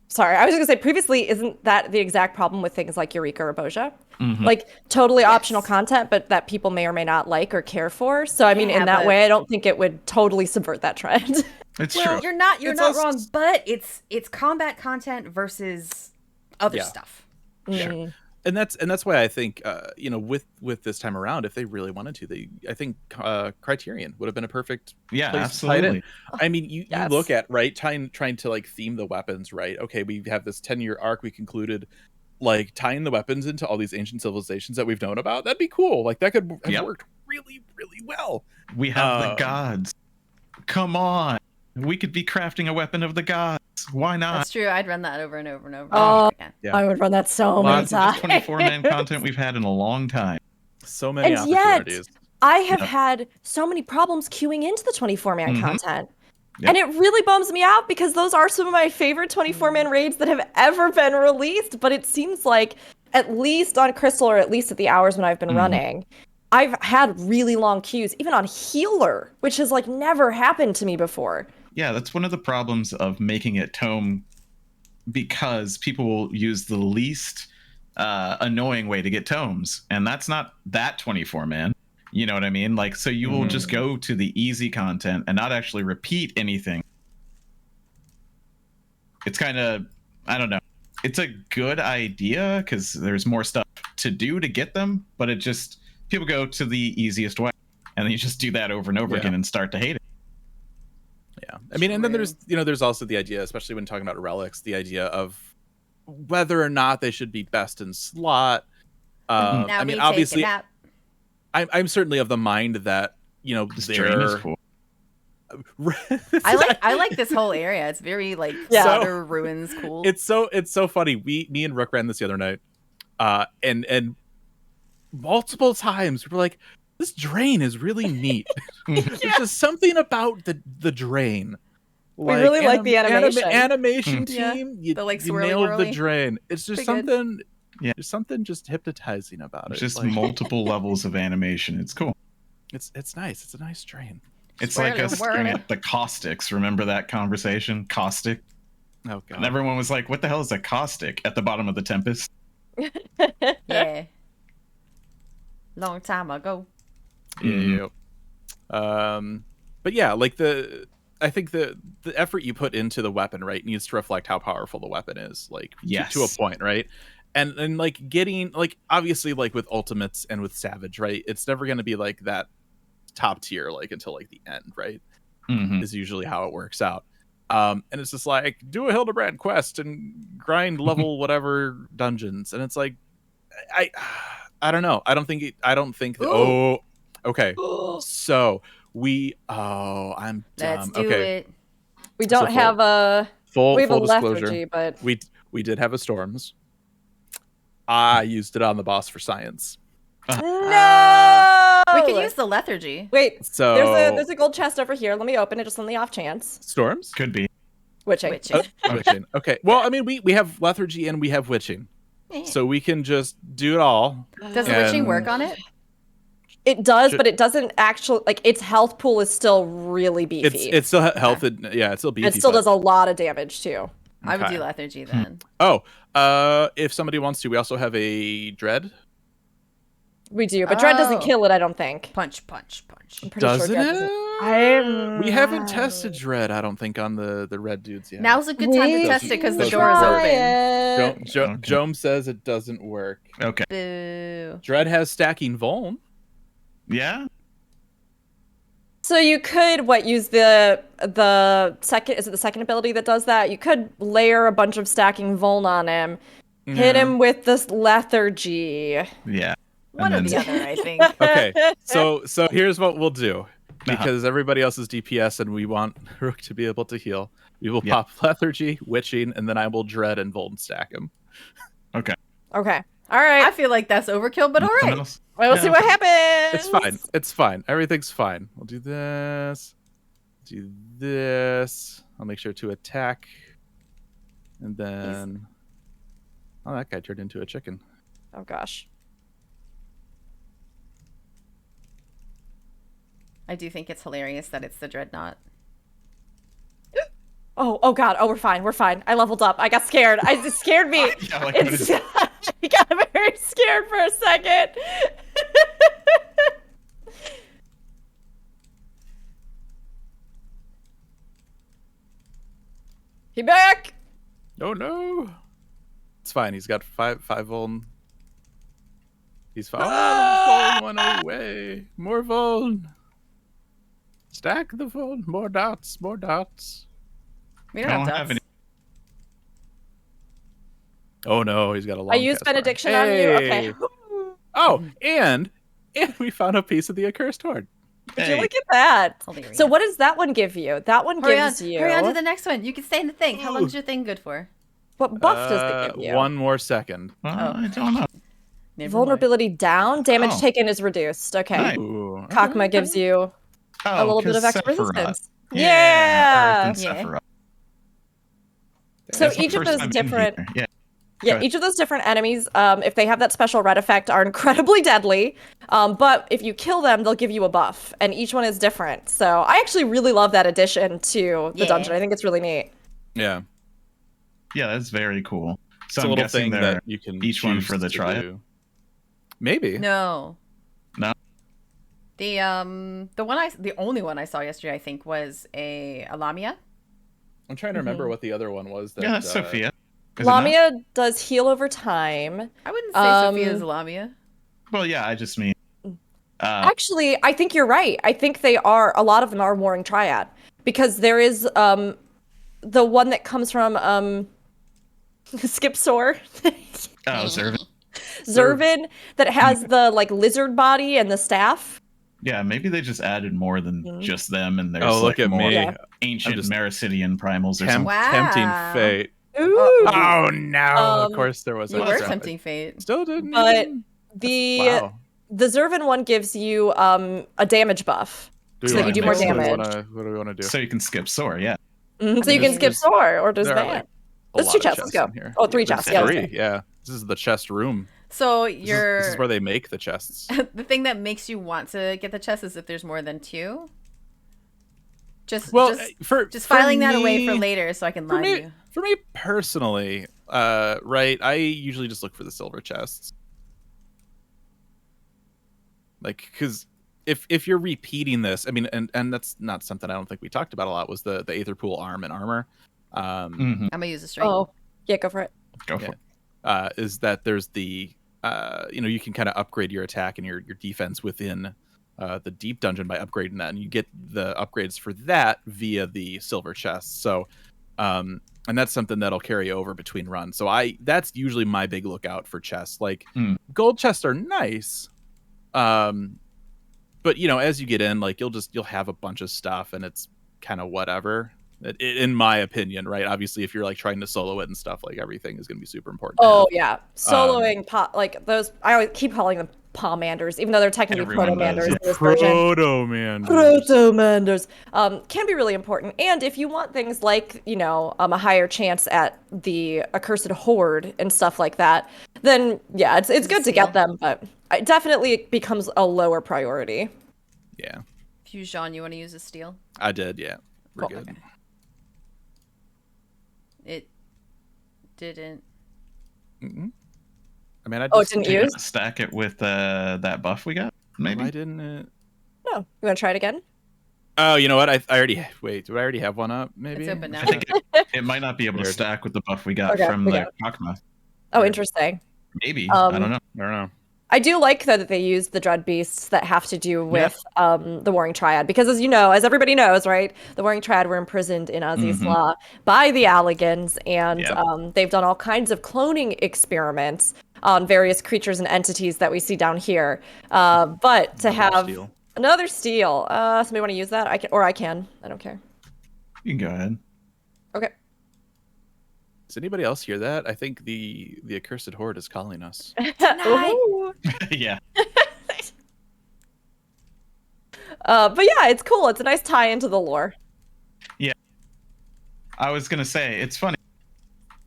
Sorry, I was just gonna say previously, isn't that the exact problem with things like Eureka or Boja? Like totally optional content, but that people may or may not like or care for. So I mean, in that way, I don't think it would totally subvert that trend. It's true. You're not wrong, but it's combat content versus other stuff. Sure. And that's why I think with this time around, if they really wanted to, I think Criterion would have been a perfect place absolutely. To tie it in. I mean, you look at trying to like theme the weapons, right? Okay, we have this 10-year arc we concluded, like tying the weapons into all these ancient civilizations that we've known about. That'd be cool. Like that could have worked really, really well. We have the gods. Come on. We could be crafting a weapon of the gods. Why not? That's true. I'd run that over and over and over. I would run that so many times. 24-man content we've had in a long time. So many opportunities. Yet, I have had so many problems queuing into the 24-man content. Yep. And it really bums me out because those are some of my favorite 24-man raids that have ever been released. But it seems like, at least on Crystal, or at least at the hours when I've been running, I've had really long queues, even on Healer, which has like never happened to me before. Yeah, that's one of the problems of making it tome, because people will use the least annoying way to get tomes, and that's not that 24-man. You know what I mean? Like, so you will just go to the easy content and not actually repeat anything. It's kind of, I don't know. It's a good idea because there's more stuff to do to get them, but it just, people go to the easiest way. And then you just do that over and over again and start to hate it. Yeah. I mean, and then there's, there's also the idea, especially when talking about relics, the idea of whether or not they should be best in slot. I mean, obviously, I'm certainly of the mind that, this drain is cool. I like this whole area. It's very like Slaughter Ruins cool. It's so funny. Me and Rook ran this the other night, and multiple times we were like, this drain is really neat. There's just something about the drain. We really like the animation. Animation team. You nailed the drain. It's just something. Good. Yeah, there's something just hypnotizing about it. Just multiple levels of animation. It's cool. It's nice. It's a nice drain. It's like us staring at the caustics. Remember that conversation? Caustic. Oh god. And everyone was like, "What the hell is a caustic?" At the bottom of the Tempest. Yeah. Long time ago. Yeah. But yeah, like I think the effort you put into the weapon, right, needs to reflect how powerful the weapon is, like to a point, right? And like getting like obviously like with ultimates and with Savage, right? It's never going to be like that top tier like until like the end, right? Is usually how it works out. And it's just like do a Hildebrand quest and grind level whatever dungeons, and it's like I don't know. I don't think. Oh, okay. So I'm dumb. Let's do it. We don't have a full disclosure, lethargy, but we did have a Storms. I used it on the boss for science. No, we could use the lethargy. Wait, so there's a gold chest over here. Let me open it just on the off chance. Storms could be witching. Witching. Okay. Well, I mean, we have lethargy and we have witching, so we can just do it all. Does the witching work on it? It does, but it doesn't actually, like, its health pool is still really beefy. It's still health. Yeah, it's still beefy. It still does a lot of damage too. I would do lethargy then. If somebody wants to, we also have a dread. We do, but dread doesn't kill it, I don't think. Punch. I'm pretty sure dread doesn't. We haven't tested dread, I don't think, on the red dudes yet. Now's a good time to test it because the door is open. Jome says it doesn't work. Okay. Boo. Dread has stacking vuln. Yeah. So you could use the second, is it the second ability that does that? You could layer a bunch of stacking vuln on him, hit him with this lethargy. Yeah. One or the other, I think. Okay, so here's what we'll do. Because everybody else is DPS and we want Rook to be able to heal. We will pop lethargy, witching, and then I will dread and vuln stack him. Okay. All right. I feel like that's overkill, but all right. We'll see what happens. It's fine. Everything's fine. We'll do this. Do this. I'll make sure to attack. And then... Oh, that guy turned into a chicken. Oh, gosh. I do think it's hilarious that it's the Dreadnought. Oh god. Oh, we're fine. I leveled up. I got scared. It scared me. I got very scared for a second. He back. Oh no. It's fine. He's got five vuln. He's fine. Vuln went away. More vuln. Stack the vuln. More dots. We don't have dots. Oh no, he's got a long. I used benediction on you. Okay. Oh, and we found a piece of the accursed horde. Would you look at that? So what does that one give you? That one gives you. Hurry on to the next one. You can stay in the thing. How long is your thing good for? What buff does it give you? 1 more second. I don't know. Vulnerability down. Damage taken is reduced. Okay. Ooh. Kakma gives you a little bit of extra resistance. Yeah. So each of those different... Yeah, each of those different enemies, if they have that special red effect, are incredibly deadly. But if you kill them, they'll give you a buff. And each one is different. So I actually really love that addition to the dungeon. I think it's really neat. Yeah. Yeah, that's very cool. So it's a little thing that you can each one for the trial. Maybe. No. The only one I saw yesterday, I think, was a Lamia. I'm trying to remember what the other one was. Yeah, that's Sophia. Lamia does heal over time. I wouldn't say Sophia's a Lamia. Well, yeah, I just mean. Actually, I think you're right. I think a lot of them are Warring Triad. Because there is the one that comes from Skip Soar. Zervin. Zervin that has the like lizard body and the staff. Yeah, maybe they just added more than just them, and there's look at more me. ancient Maricidian primals or something. Tempting fate. Ooh. Oh no! Of course there was. You were tempting fate. Still didn't. But the Zervin one gives you a damage buff. So that you do more damage. What do we want to do? So you can skip Soar, yeah. So you can skip Soar, or does that? Like there's 2 chests. Let's go. Oh, 3 chests. Yeah. 3. Yeah. This is the chest room. So this is where they make the chests. The thing that makes you want to get the chest is if there's more than 2. Just filing that away for later so I can line you. For me personally, right, I usually just look for the silver chests. Like, because if you're repeating this, I mean, and that's not something I don't think we talked about a lot, was the Aether Pool arm and armor. I'm gonna use a string. Oh, yeah, go for it. Go for it. Is that there's the you can kind of upgrade your attack and your defense within the deep dungeon by upgrading that, and you get the upgrades for that via the silver chests. So and that's something that'll carry over between runs. So that's usually my big lookout for chests. Like gold chests are nice, but as you get in, like you'll have a bunch of stuff and it's kind of whatever. In my opinion, right? Obviously, if you're like trying to solo it and stuff, like everything is going to be super important. Oh yeah, soloing like those. I always keep calling them pomanders, even though they're technically protomanders. Yeah. Protomanders. Can be really important, and if you want things like a higher chance at the accursed horde and stuff like that, then yeah, it's good to get them, but it definitely becomes a lower priority. Yeah. Fusion, you want to use a steel? I did. Yeah. We're cool. good. Okay. It didn't. I mean, I just didn't stack it with that buff we got. Maybe. Why didn't it? No, you want to try it again? Oh, you know what? I already wait. Do I already have one up? Maybe. It's open now. I think it might not be able to stack with the buff we got from the Kakma. Oh, interesting. Maybe. I don't know. I do like though that they use the dread beasts that have to do with the Warring Triad, because as everybody knows, right, the Warring Triad were imprisoned in Aziz's Law by the Alligans, and they've done all kinds of cloning experiments on various creatures and entities that we see down here. But to have another steel, somebody want to use that? I can. I don't care. You can go ahead. Okay. Does anybody else hear that? I think the accursed horde is calling us. Yeah. But yeah, it's cool. It's a nice tie into the lore. Yeah. I was gonna say, it's funny.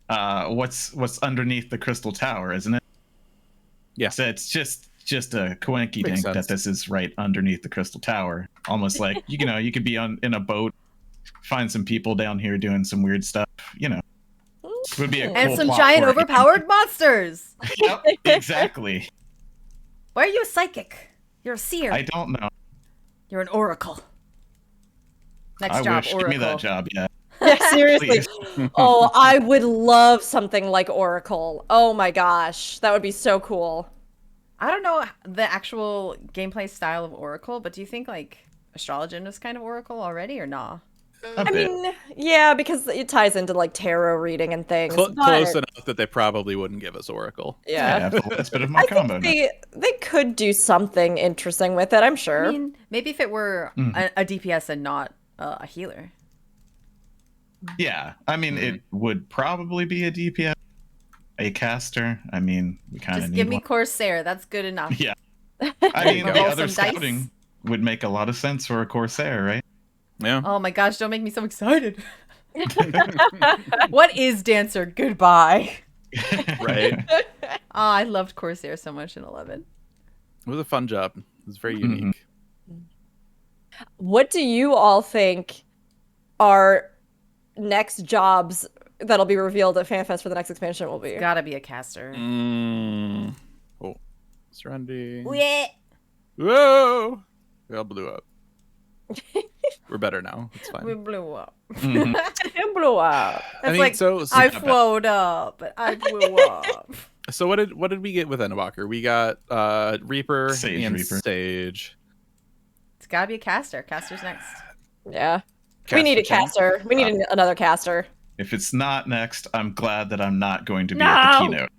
What's underneath the crystal tower, isn't it? Yeah. So it's just a coinky-dink that this is right underneath the crystal tower. Almost like you could be in a boat, find some people down here doing some weird stuff. It would be a cool and some plot giant for it. overpowered monsters. Yep, exactly. Why are you a psychic? You're a seer. I don't know. You're an oracle. Next I job, wish. oracle. Give me that job, yeah. Yeah, seriously. Oh, I would love something like Oracle. Oh my gosh, that would be so cool. I don't know the actual gameplay style of Oracle, but do you think like Astrologian is kind of Oracle already or nah? I mean, yeah, because it ties into like tarot reading and things. Close enough that they probably wouldn't give us Oracle. Yeah, that's a bit of my combo. They could do something interesting with it, I'm sure. I mean, maybe if it were a DPS and not a healer. Yeah, I mean, it would probably be a DPS, a caster. I mean, we kind of just need give me one. Corsair. That's good enough. Yeah, I mean, the Roll other some dice. scouting would make a lot of sense for a Corsair, right? Yeah. Oh my gosh! Don't make me so excited. What is Dancer? Goodbye. Right. I loved Corsair so much in 11. It was a fun job. It was very unique. What do you all think are next jobs that'll be revealed at FanFest for the next expansion will be? It's gotta be a caster. Oh, surrounding. Yeah. Whoa. We all blew up. We're better now. It's fine. We blew up. Mhm. It blew up. It's I flowed up, but I blew up. So what did we get with Endwalker? We got Reaper and Sage. It's gotta be a caster. Caster's next. Yeah. We need a caster. We need another caster. If it's not next, I'm glad that I'm not going to be at the keynote.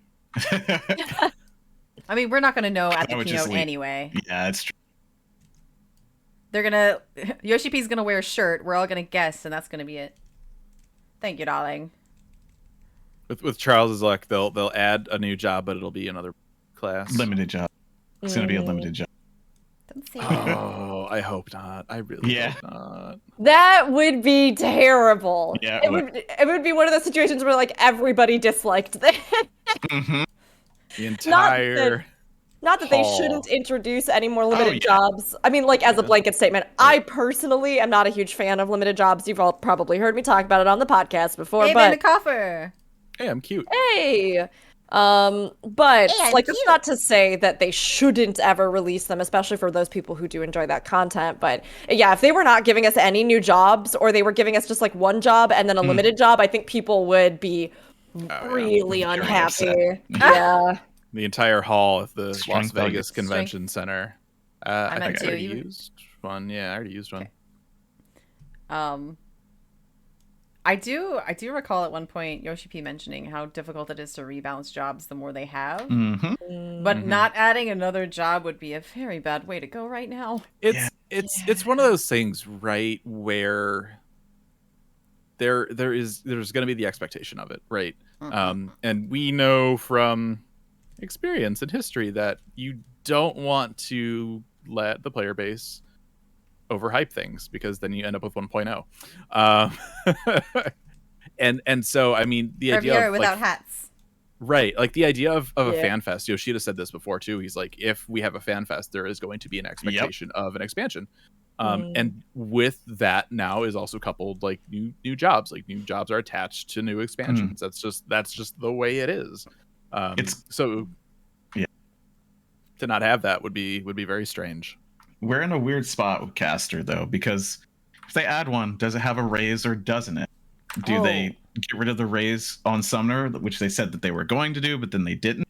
I mean, we're not gonna know at the keynote anyway. Yeah, it's true. They're gonna Yoshi P's gonna wear a shirt. We're all gonna guess, and that's gonna be it. Thank you, darling. With Charles's luck, they'll add a new job, but it'll be another class. Limited job. It's gonna be a limited job. Don't say Oh, I hope not. I really hope not. That would be terrible. Yeah, it would be one of those situations where like everybody disliked that. Mm-hmm. The entire. Not that they shouldn't introduce any more limited jobs. I mean, like, as a blanket statement, I personally am not a huge fan of limited jobs. You've all probably heard me talk about it on the podcast before. Hey, but the coffer. Hey, I'm cute. Hey. But like, it's not to say that they shouldn't ever release them, especially for those people who do enjoy that content. But yeah, if they were not giving us any new jobs, or they were giving us just like one job and then a limited job, I think people would be really unhappy. Yeah. The entire hall at the Las Vegas Convention Center. I think I already used one. Yeah, I already used one. Okay. I do recall at one point Yoshi P mentioning how difficult it is to rebalance jobs the more they have. Mm-hmm. But not adding another job would be a very bad way to go right now. It's one of those things, right, where there's going to be the expectation of it, right? Mm-hmm. And we know from experience and history that you don't want to let the player base overhype things, because then you end up with 1.0. And so I mean the idea of without hats, right, like the idea of a fan fest. Yoshida said this before too. He's like, if we have a fan fest, there is going to be an expectation of an expansion. And with that now is also coupled like new jobs. Like new jobs are attached to new expansions. That's just the way it is. To not have that would be very strange. We're in a weird spot with Caster though, because if they add one, does it have a raise or doesn't it? Do they get rid of the raise on Summoner, which they said that they were going to do, but then they didn't?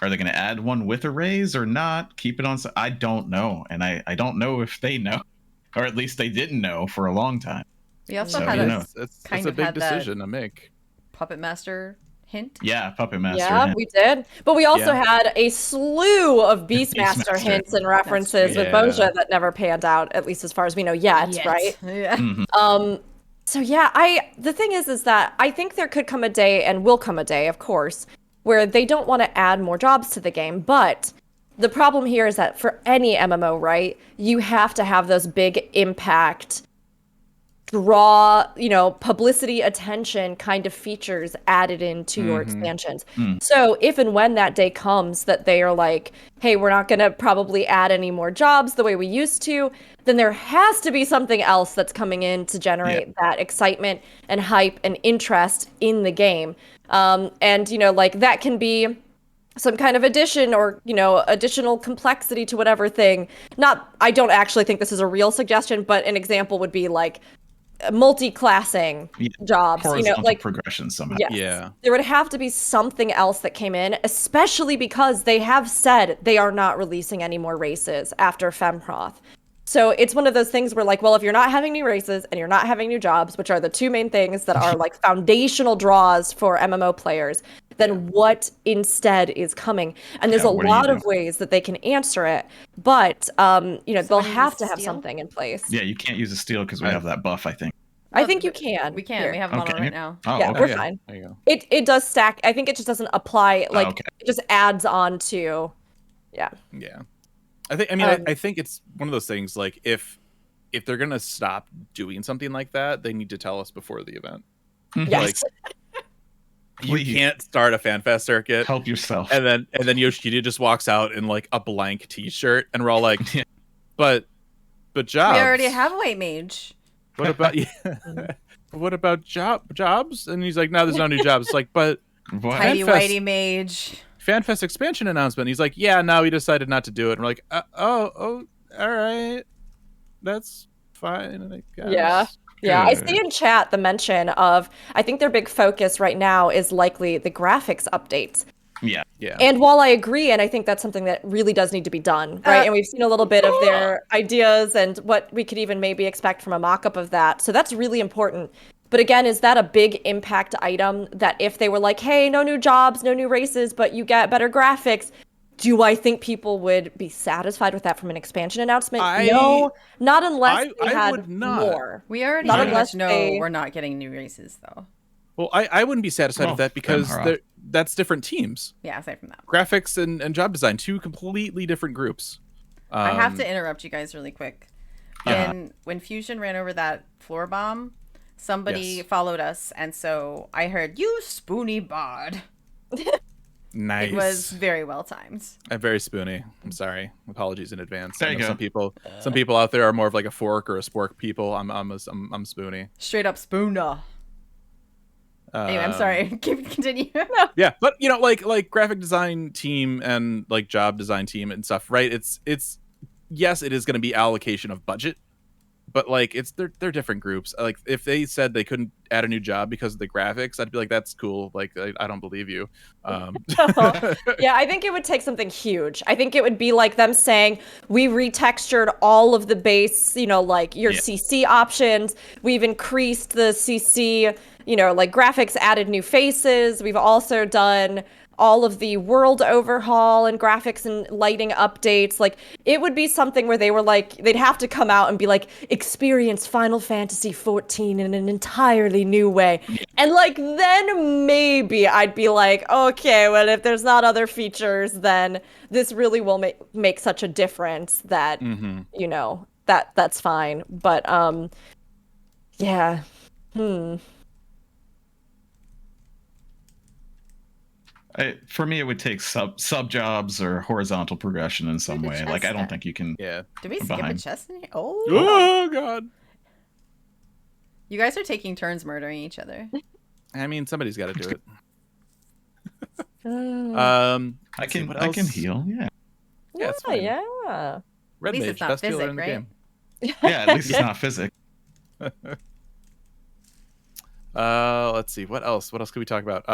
Are they going to add one with a raise or not? Keep it on. I don't know, and I don't know if they know, or at least they didn't know for a long time. We also had it's a big decision to make. Puppet Master hint? Yeah, Puppet Master. Yeah, we did. But we also had a slew of Beastmaster hints and references with Boja that never panned out, at least as far as we know yet. Right? Yeah. Mm-hmm. So yeah, the thing is that I think there could come a day, and will come a day, of course, where they don't want to add more jobs to the game. But the problem here is that for any MMO, right, you have to have those big impact, draw, publicity, attention kind of features added into your expansions. So if and when that day comes that they are like, hey, we're not going to probably add any more jobs the way we used to, then there has to be something else that's coming in to generate that excitement and hype and interest in the game. And, that can be some kind of addition or, additional complexity to whatever thing. I don't actually think this is a real suggestion, but an example would be like multi-classing jobs, horizontal progression somehow. Yes. Yeah. There would have to be something else that came in, especially because they have said they are not releasing any more races after Femproth. So it's one of those things where, like, well, if you're not having new races and you're not having new jobs, which are the two main things that are like foundational draws for MMO players, then what instead is coming? And there's a lot of ways that they can answer it, but they'll have to have something in place. Yeah, you can't use a steal because we have that buff, I think. I think you can. We can. Here. We have them on right now. We're fine. There you go. It does stack. I think it just doesn't apply. Like it just adds on to. Yeah. Yeah. I think it's one of those things, like if they're gonna stop doing something like that, they need to tell us before the event. Yes. Like, you can't start a FanFest circuit. Help yourself. And then Yoshida just walks out in like a blank T-shirt, and we're all like, but jobs. We already have a white mage. What about what about jobs? And he's like, no, there's no new jobs. It's like, but Tidy whitey mage. FanFest expansion announcement. He's like, yeah, no, we decided not to do it. And we're like, all right, that's fine, I guess. Yeah. Yeah, I see in chat the mention of, I think their big focus right now is likely the graphics updates. Yeah. And while I agree, and I think that's something that really does need to be done, right? And we've seen a little bit of their ideas and what we could even maybe expect from a mock-up of that. So that's really important. But again, is that a big impact item that if they were like, hey, no new jobs, no new races, but you get better graphics, do I think people would be satisfied with that from an expansion announcement? No, not unless they had more. We already pretty much know we're not getting new races, though. Well, I wouldn't be satisfied with that because that's different teams. Yeah, aside from that. Graphics and job design, two completely different groups. I have to interrupt you guys really quick. When Fusion ran over that floor bomb, somebody followed us, and so I heard, you spoony bard. Nice. It was very well timed. I'm very spoony. I'm sorry. Apologies in advance. There you go. Some people out there are more of like a fork or a spork people. I'm spoony. Straight up spooner. Anyway, I'm sorry. Continue. Yeah, but you know, like graphic design team and like job design team and stuff, right? It's yes, it is going to be allocation of budget, but like they're different groups. Like if they said they couldn't add a new job because of the graphics, I'd be like, that's cool. Like I don't believe you. Yeah, I think it would take something huge. I think it would be like them saying, we retextured all of the base, you know, like your CC options. We've increased the CC, you know, like graphics, added new faces. We've also done all of the world overhaul and graphics and lighting updates. Like it would be something where they were like, they'd have to come out and be like, experience Final Fantasy XIV in an entirely new way. And like, then maybe I'd be like, okay, well, if there's not other features, then this really will make such a difference that, you know, that's fine. But, yeah. For me, it would take sub jobs or horizontal progression in some way. Like I don't think you can. Yeah. Did we skip a chest in here? Oh God. You guys are taking turns murdering each other. I mean, somebody's got to do it. I can heal. Yeah. Yeah. It's fine. Yeah. Red Mage, best healer in the game. Yeah. At least it's not physics. Let's see. What else? What else could we talk about?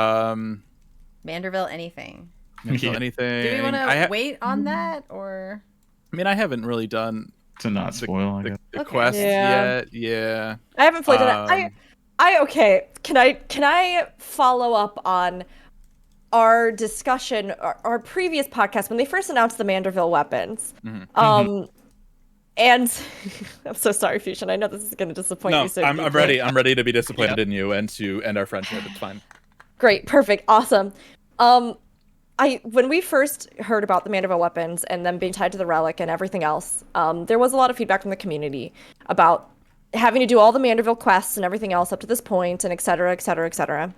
Manderville anything. Anything. Do we want to wait on that, or? I mean, I haven't really done to not spoil the quest yet. Yeah. I haven't played it. Okay. Can I follow up on our discussion, our previous podcast when they first announced the Manderville weapons? And I'm so sorry, Fusion. I know this is going to disappoint you. So I'm ready. I'm ready to be disappointed in you and to end our friendship. It's fine. Great, perfect, awesome. When we first heard about the Manderville weapons and them being tied to the relic and everything else, there was a lot of feedback from the community about having to do all the Manderville quests and everything else up to this point, and et cetera, et cetera, et cetera.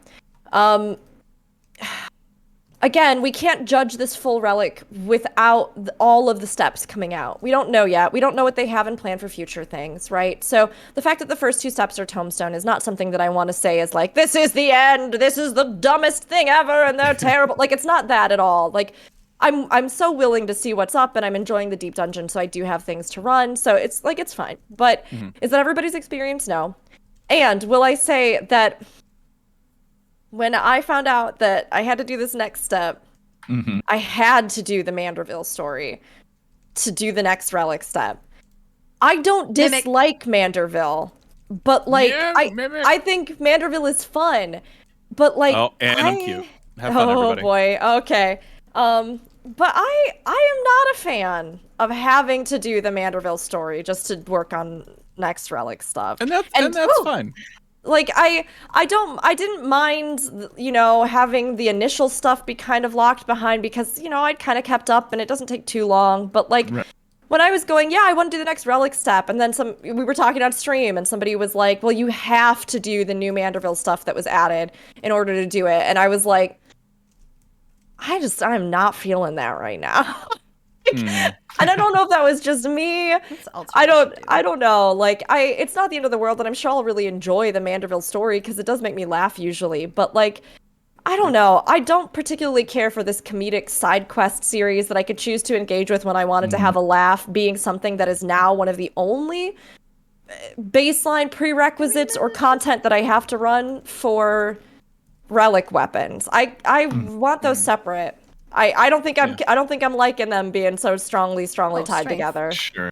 Again, we can't judge this full relic without all of the steps coming out. We don't know yet. We don't know what they have in plan for future things, right? So the fact that the first two steps are Tombstone is not something that I want to say is like, this is the end, this is the dumbest thing ever, and they're terrible. Like, it's not that at all. Like, I'm so willing to see what's up, and I'm enjoying the deep dungeon, so I do have things to run, so it's like, it's fine. But is that everybody's experience? No. And will I say that when I found out that I had to do this next step, I had to do the Manderville story to do the next relic step. I don't dislike Manderville, but like I think Manderville is fun. But like I'm cute. Have fun, everybody. Oh boy, okay. But I am not a fan of having to do the Manderville story just to work on next relic stuff. And that's fine. Like I didn't mind, you know, having the initial stuff be kind of locked behind because, you know, I'd kind of kept up and it doesn't take too long. But like when I was going, I want to do the next relic step, and then we were talking on stream and somebody was like, well, you have to do the new Manderville stuff that was added in order to do it. And I was like, I'm not feeling that right now. And I don't know if that was just me. I don't know. Like it's not the end of the world, and I'm sure I'll really enjoy the Manderville story because it does make me laugh usually. But like, I don't know. I don't particularly care for this comedic side quest series that I could choose to engage with when I wanted to have a laugh, being something that is now one of the only baseline prerequisites or content that I have to run for relic weapons. I want those separate. I don't think I'm liking them being so strongly tied together. Sure.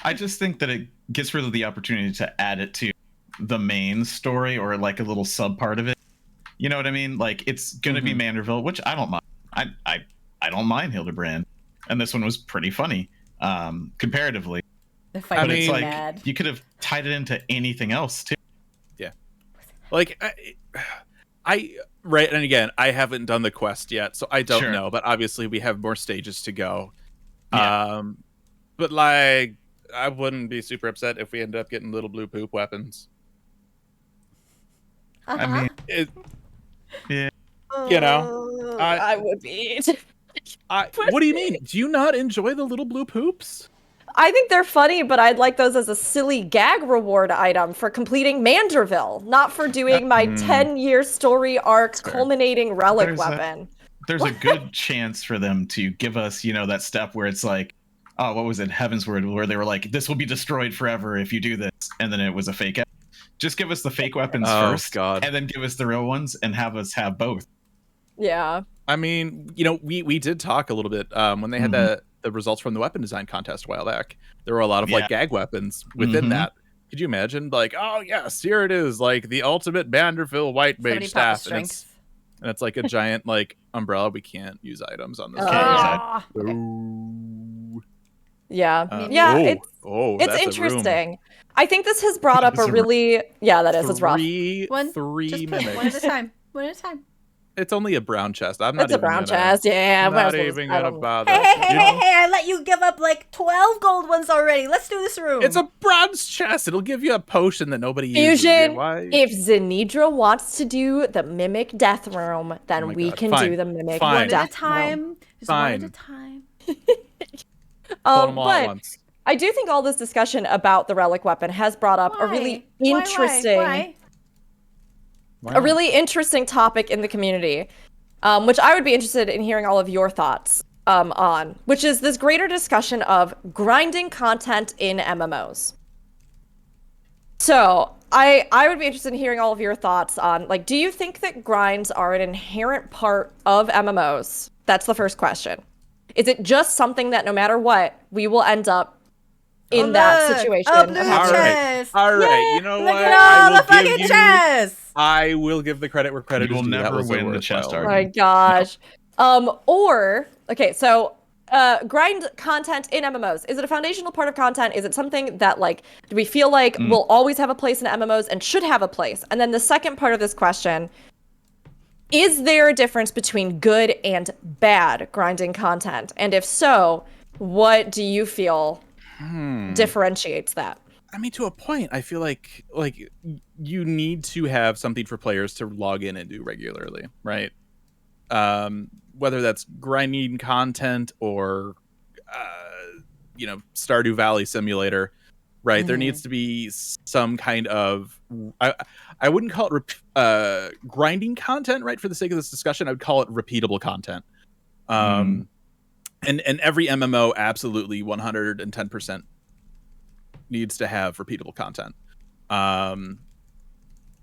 I just think that it gets rid of the opportunity to add it to the main story or like a little sub part of it. You know what I mean? Like it's gonna be Manderville, which I don't mind. I don't mind Hildebrand, and this one was pretty funny, comparatively. The fight it's like you could have tied it into anything else too. Yeah, like I right, and again, I haven't done the quest yet, so I don't know. But obviously, we have more stages to go. Yeah. But like, I wouldn't be super upset if we ended up getting little blue poop weapons. I mean, yeah. You know, I would be. What do you mean? Do you not enjoy the little blue poops? I think they're funny, but I'd like those as a silly gag reward item for completing Manderville, not for doing my 10-year story arc culminating relic weapon. There's a good chance for them to give us, you know, that step where it's like, oh, what was it, Heavensward, where they were like, this will be destroyed forever if you do this, and then it was a fake. Just give us the fake weapons first, and then give us the real ones, and have us have both. Yeah. I mean, you know, we did talk a little bit when they had the results from the weapon design contest a while back. There were a lot of like gag weapons within that. Could you imagine, like, oh yes, here it is, like the ultimate Manderville white mage staff, and it's like a giant like umbrella. We can't use items on this. It's interesting. I think this has brought up a really it's rough. Three mimics. One at a time. One at a time. It's only a brown chest. I'm not even brown chest. Yeah, I'm not even gonna bother. Hey! I let you give up like 12 gold ones already. Let's do this room. It's a bronze chest. It'll give you a potion that nobody uses. Fusion. If Zenidra wants to do the mimic death room, then we can do the mimic death room. One at a time. Just one at a time. But I do think all this discussion about the relic weapon has brought up a really interesting. Why? Wow. A really interesting topic in the community, which I would be interested in hearing all of your thoughts on, which is this greater discussion of grinding content in MMOs. So I would be interested in hearing all of your thoughts on, like, do you think that grinds are an inherent part of MMOs? That's the first question. Is it just something that no matter what, we will end up in that situation? Oh, blue chest. All right. You know what? Look at all the fucking chests. I will give the credit where credit is due. You will never win the chest argument. Oh my gosh. So grind content in MMOs. Is it a foundational part of content? Is it something that, like, do we feel like will always have a place in MMOs and should have a place? And then the second part of this question, is there a difference between good and bad grinding content? And if so, what do you feel differentiates that? I mean, to a point, I feel like you need to have something for players to log in and do regularly, right? Whether that's grinding content or, Stardew Valley Simulator, right? There needs to be some kind of, I wouldn't call it grinding content, right? For the sake of this discussion, I would call it repeatable content. And every MMO absolutely 110% needs to have repeatable content.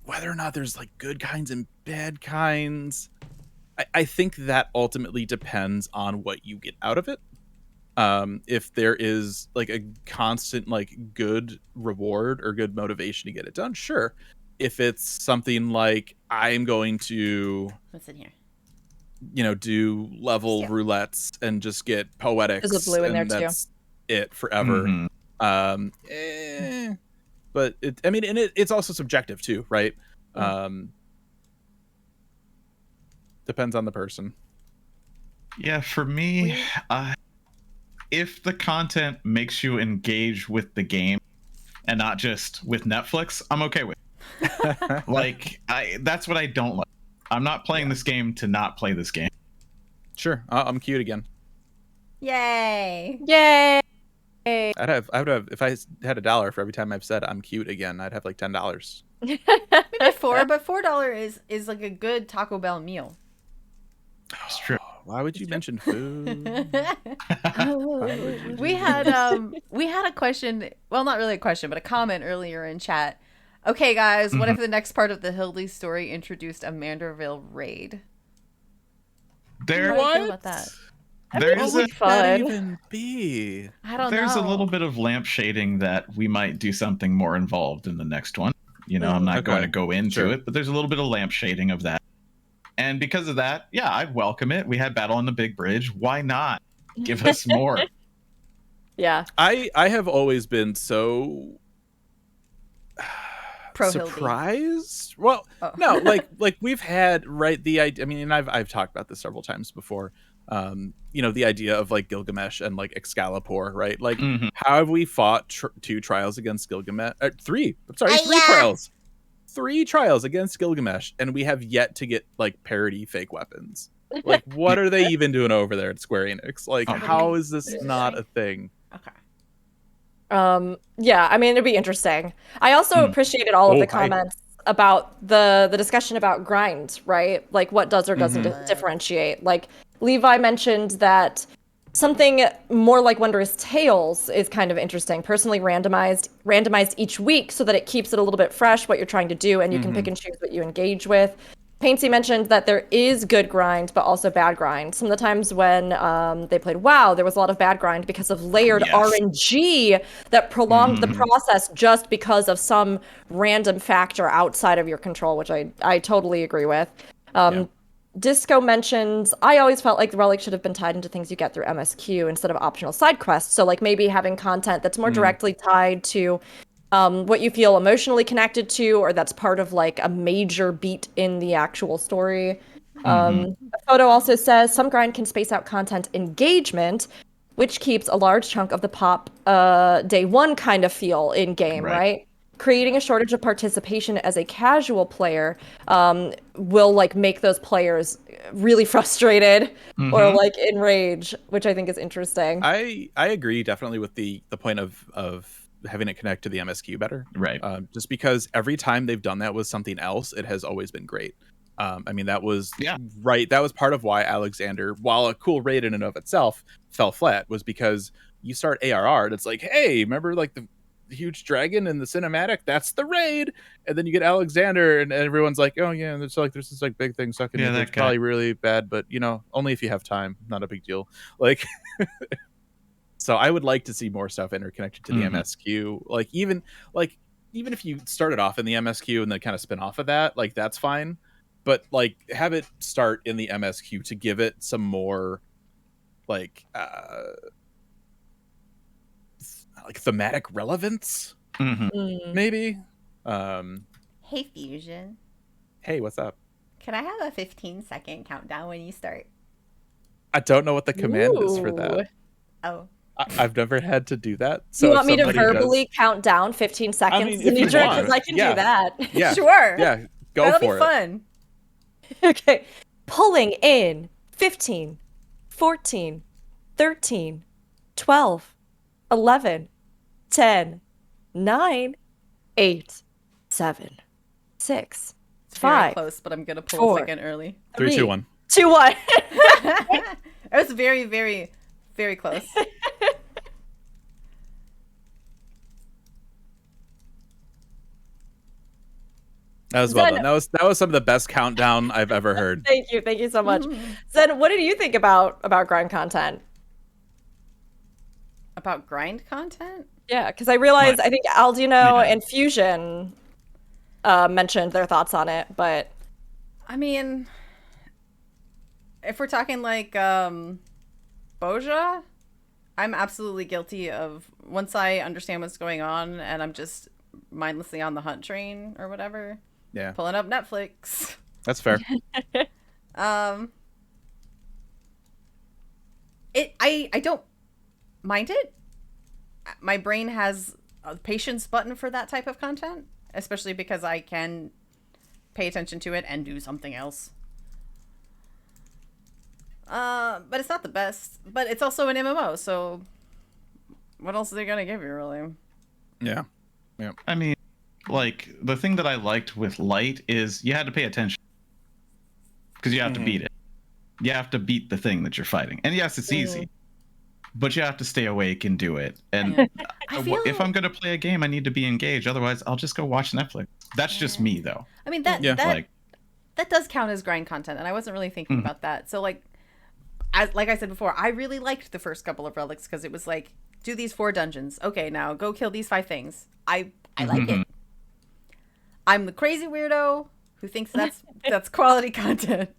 Whether or not there's like good kinds and bad kinds, I think that ultimately depends on what you get out of it. If there is like a constant like good reward or good motivation to get it done, sure. If it's something like I'm going to what's in here? Do level roulettes and just get poetics. There's a blue in there too. That's it forever. But it's also subjective too, right? Depends on the person. Yeah, for me, if the content makes you engage with the game and not just with Netflix, I'm okay with it. That's what I don't like. I'm not playing this game to not play this game. Sure, I'm cute again. Yay! I would have if I had $1 for every time I've said I'm cute again. I'd have like $10. Maybe $4, but $4 is like a good Taco Bell meal. That's true. Why would you mention food? We had a question. Well, not really a question, but a comment earlier in chat. Okay, guys, what if the next part of the Hildy story introduced a Manderville raid? How do you feel about that? There's a fun. Even be? I don't know. There's a little bit of lampshading that we might do something more involved in the next one. You know, I'm not going to go into it, but there's a little bit of lampshading of that. And because of that, yeah, I welcome it. We had Battle on the Big Bridge. Why not? Give us more. Yeah. I have always been so surprised. Well, no, like we've had the idea. I mean, and I've talked about this several times before. You know, the idea of like Gilgamesh and like Excalibur, right? Like, how have we fought 2 trials against Gilgamesh? 3. I'm sorry, 3 trials. 3 trials against Gilgamesh, and we have yet to get like parody fake weapons. Like, what are they even doing over there at Square Enix? Like, how is this not a thing? Okay. Yeah, I mean, it'd be interesting. I also appreciated all of the comments about the discussion about grind, right? Like, what does or doesn't differentiate. Like, Levi mentioned that something more like Wondrous Tales is kind of interesting. Personally randomized each week so that it keeps it a little bit fresh, what you're trying to do, and you can pick and choose what you engage with. Paintsy mentioned that there is good grind, but also bad grind. Some of the times when they played WoW, there was a lot of bad grind because of layered RNG that prolonged the process just because of some random factor outside of your control, which I totally agree with. Disco mentions, I always felt like the relic should have been tied into things you get through MSQ instead of optional side quests. So like maybe having content that's more directly tied to what you feel emotionally connected to, or that's part of like a major beat in the actual story. A photo also says some grind can space out content engagement, which keeps a large chunk of the pop day one kind of feel in game, right? Creating a shortage of participation as a casual player will like make those players really frustrated or like enrage, which I think is interesting. I agree definitely with the point of having it connect to the MSQ better, right? Just because every time they've done that with something else, it has always been great. I mean, that was right. That was part of why Alexander, while a cool raid in and of itself, fell flat, was because you start ARR and it's like, hey, remember like the huge dragon in the cinematic? That's the raid. And then you get Alexander and everyone's like, oh yeah, there's this like big thing stuck in it. It's probably really bad, but you know, only if you have time. Not a big deal. Like, so I would like to see more stuff interconnected to the MSQ. Like even if you started off in the MSQ and then kind of spin off of that, like that's fine. But like have it start in the MSQ to give it some more like thematic relevance, maybe. Hey Fusion. Hey, what's up? Can I have a 15-second countdown when you start? I don't know what the command is for that. Oh. I've never had to do that. So you want me to verbally count down 15 seconds? I mean, because I can do that. Yeah. Sure. Yeah, go That'll for be fun. Okay. Pulling in 15, 14, 13, 12, 11, 10, 9, 8, 7, 6, It's 5. Very close, but I'm gonna pull 4, a second early. 3, 2, 1. 2, 1. It was very, very, very close. That was well done. That was some of the best countdown I've ever heard. Thank you so much. Zen, what did you think about grind content? About grind content? Yeah, because I realized I think Aldino and Fusion mentioned their thoughts on it, but I mean, if we're talking like Boja, I'm absolutely guilty of once I understand what's going on and I'm just mindlessly on the hunt train or whatever. Yeah. Pulling up Netflix. That's fair. I don't mind it. My brain has a patience button for that type of content, especially because I can pay attention to it and do something else. But it's not the best. But it's also an MMO, so what else are they gonna give you, really? Yeah. I mean, like the thing that I liked with Light is you had to pay attention because you have to beat it. You have to beat the thing that you're fighting, and yes, it's easy, but you have to stay awake and do it. And if I'm gonna play a game, I need to be engaged. Otherwise, I'll just go watch Netflix. That's just me, though. I mean that does count as grind content, and I wasn't really thinking about that. So like I said before, I really liked the first couple of relics because it was like, do these 4 dungeons. Okay, now go kill these 5 things. I like it. I'm the crazy weirdo who thinks that's quality content.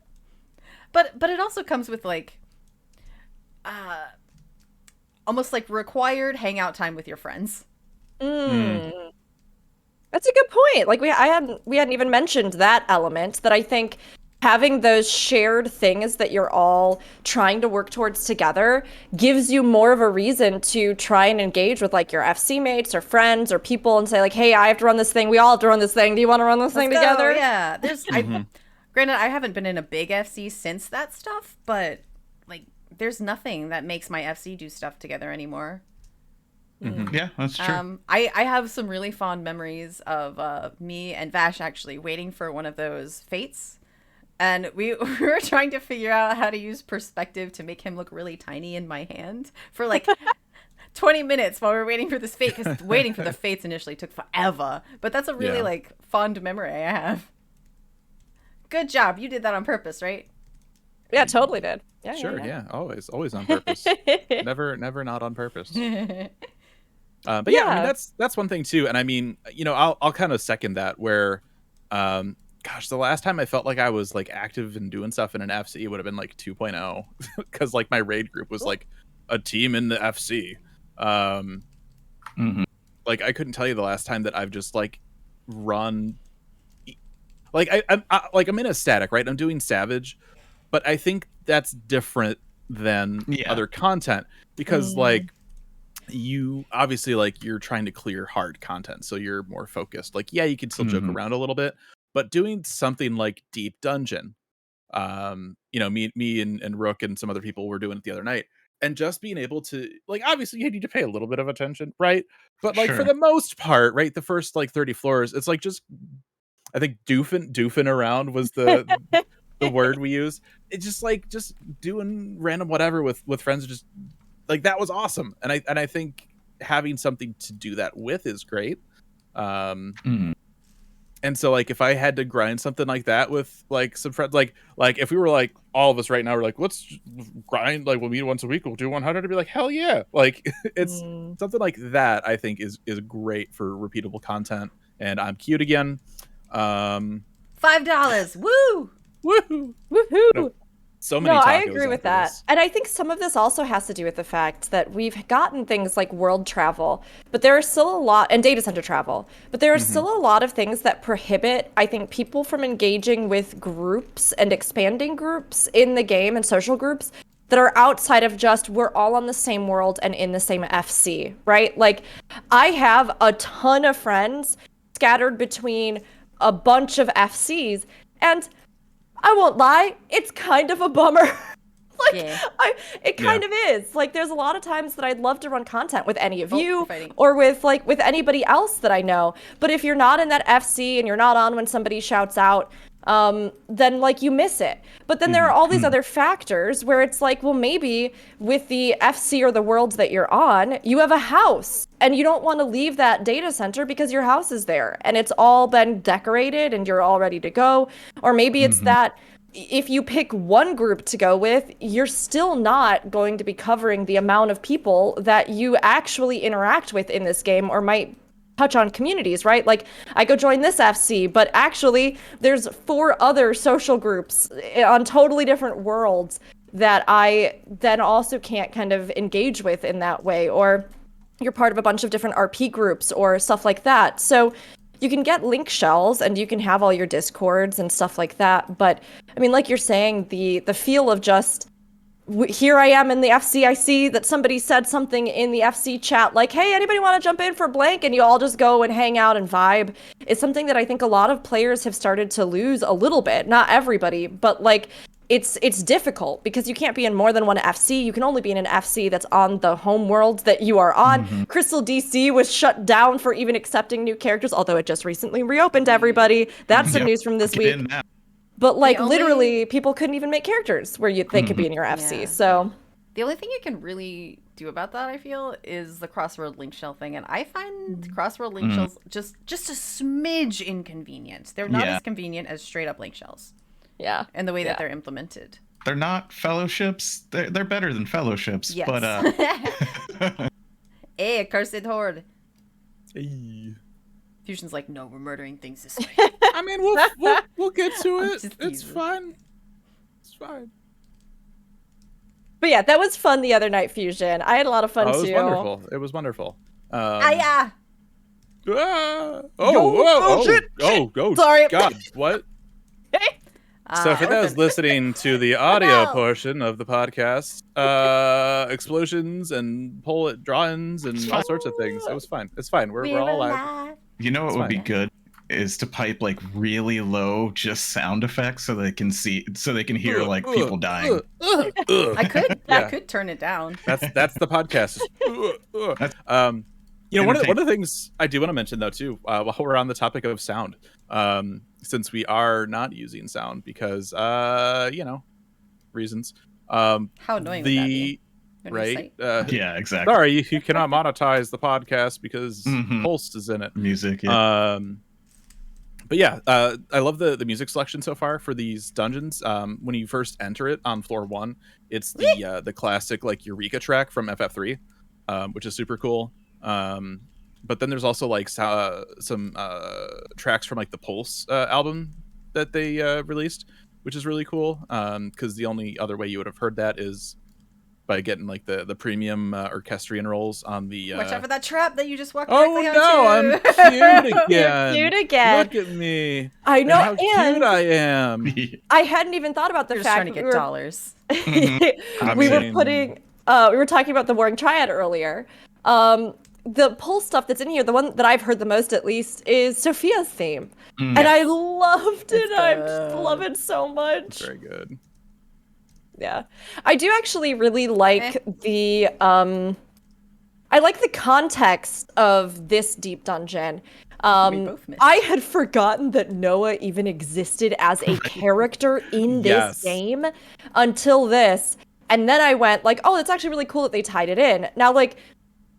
But it also comes with like almost like required hangout time with your friends. That's a good point. Like we hadn't even mentioned that element, that I think having those shared things that you're all trying to work towards together gives you more of a reason to try and engage with like your FC mates or friends or people and say like, hey, I have to run this thing. We all have to run this thing. Do you want to run this thing together? Yeah. Granted, I haven't been in a big FC since that stuff, but like there's nothing that makes my FC do stuff together anymore. Yeah, that's true. I have some really fond memories of me and Vash actually waiting for one of those fates. And we were trying to figure out how to use perspective to make him look really tiny in my hand for like 20 minutes while we were waiting for this fate, because waiting for the fates initially took forever. But that's a really like fond memory I have. Good job. You did that on purpose, right? Yeah, totally did. Yeah, sure, yeah. Always on purpose. never not on purpose. But yeah, I mean that's one thing too. And I mean, you know, I'll kind of second that where gosh, the last time I felt like I was like active and doing stuff in an FC would have been like 2.0 because like my raid group was like a team in the FC. Like I couldn't tell you the last time that I've just like run like I'm in a static, right? I'm doing Savage, but I think that's different than other content because like you obviously like you're trying to clear hard content, so you're more focused. Like you can still joke around a little bit, but doing something like Deep Dungeon, you know, me and Rook and some other people were doing it the other night, and just being able to like, obviously you need to pay a little bit of attention, right? But like for the most part, right, the first like 30 floors, it's like just I think doofing around was the word we use. It's just like just doing random whatever with friends, just like that was awesome. And I think having something to do that with is great. And so like if I had to grind something like that with like some friends, like if we were like all of us right now, we're like, let's grind, like we'll meet once a week, we'll do 100, to be like, hell yeah. Like it's something like that I think is great for repeatable content. And I'm cute again. $5. Woo! Woohoo! Woohoo! So many. No, I agree with that. And I think some of this also has to do with the fact that we've gotten things like world travel, but there are still a lot, and data center travel, but there are still a lot of things that prohibit, I think, people from engaging with groups and expanding groups in the game and social groups that are outside of just we're all on the same world and in the same FC, right? Like I have a ton of friends scattered between a bunch of FCs, and I won't lie, it's kind of a bummer. It kind of is. Like there's a lot of times that I'd love to run content with any of you or with anybody else that I know. But if you're not in that FC and you're not on when somebody shouts out, then like you miss it. But then there are all these other factors where it's like, well, maybe with the FC or the worlds that you're on, you have a house and you don't want to leave that data center because your house is there and it's all been decorated and you're all ready to go. Or maybe it's that if you pick one group to go with, you're still not going to be covering the amount of people that you actually interact with in this game or might touch on communities, right? Like I go join this FC, but actually there's 4 other social groups on totally different worlds that I then also can't kind of engage with in that way, or you're part of a bunch of different RP groups or stuff like that. So you can get link shells and you can have all your discords and stuff like that. But I mean, like you're saying, the feel of just here I am in the FC, I see that somebody said something in the FC chat like, hey, anybody want to jump in for blank? And you all just go and hang out and vibe. It's something that I think a lot of players have started to lose a little bit. Not everybody, but like it's difficult because you can't be in more than one FC. You can only be in an FC that's on the home world that you are on. Crystal DC was shut down for even accepting new characters, although it just recently reopened, everybody. That's some news from this week. But like literally people couldn't even make characters where they could be in your FC. So the only thing you can really do about that, I feel, is the crossroad link shell thing, and I find crossroad link shells just a smidge inconvenient. They're not as convenient as straight up link shells. Yeah. And the way that they're implemented. They're not fellowships. They're better than fellowships. Yes. But Hey, accursed horde. Hey. Fusion's like, no, we're murdering things this way. I mean, we'll get to it. It's fine. It's fine. But yeah, that was fun the other night, Fusion. I had a lot of fun too. It was wonderful. It was wonderful. Yeah. Sorry. God, what? So for those listening to the audio portion of the podcast, explosions and bullet drawings and all sorts of things. It was fine. It's fine. We're all live. You know what would be good is to pipe like really low just sound effects so they can hear like people dying. I could turn it down. That's the podcast. You know, one of the things I do want to mention though too, while we're on the topic of sound, since we are not using sound because reasons. How annoying would that be? Right? Yeah, exactly. Sorry, you cannot monetize the podcast because Pulse is in it. Music, yeah. But yeah, I love the music selection so far for these dungeons. When you first enter it on floor 1, it's the classic like Eureka track from FF3, which is super cool. But then there's also like some tracks from like the Pulse album that they released, which is really cool. Because the only other way you would have heard that is by getting like the premium orchestrion rolls on the. Watch out for that trap that you just walked. Oh no, I'm cute again. You're cute again. Look at me. I know, how cute I am. I hadn't even thought about the You're fact just trying to get dollars. We were talking about the Warring Triad earlier. The Pulse stuff that's in here, the one that I've heard the most at least, is Sophia's theme. And I loved it. I just love it so much. It's very good. Yeah. I do actually really like the I like the context of this deep dungeon. I had forgotten that Noah even existed as a character in this game until this. And then I went like, oh, it's actually really cool that they tied it in. Now, like,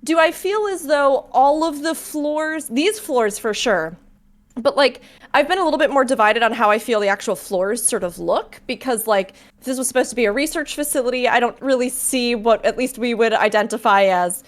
do I feel as though all of the floors, these floors for sure, but like, I've been a little bit more divided on how I feel the actual floors sort of look, because like, if this was supposed to be a research facility, I don't really see what at least we would identify as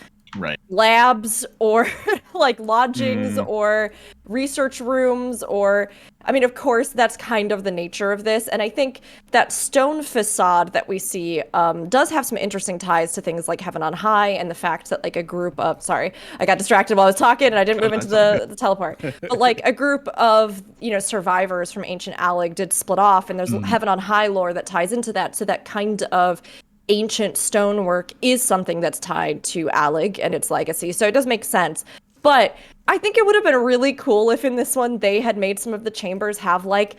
labs or like lodgings or research rooms, or I mean, of course, that's kind of the nature of this. And I think that stone facade that we see does have some interesting ties to things like Heaven on High, and the fact that like a group of, sorry, I got distracted while I was talking and I didn't move into the teleport. But like a group of, survivors from ancient Allig did split off, and there's Heaven on High lore that ties into that. So that kind of ancient stonework is something that's tied to Allig and its legacy. So it does make sense. But I think it would have been really cool if in this one they had made some of the chambers have like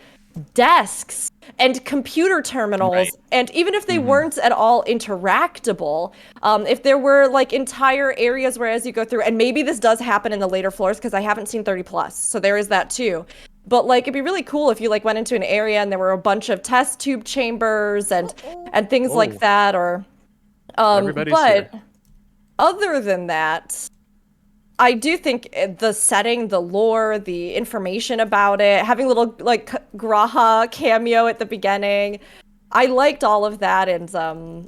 desks and computer terminals, and even if they weren't at all interactable, if there were like entire areas where as you go through, and maybe this does happen in the later floors because I haven't seen 30 plus, so there is that too. But like, it'd be really cool if you like went into an area and there were a bunch of test tube chambers and things like that, or Everybody's but here. Other than that, I do think the setting, the lore, the information about it, having a little like Graha cameo at the beginning, I liked all of that. And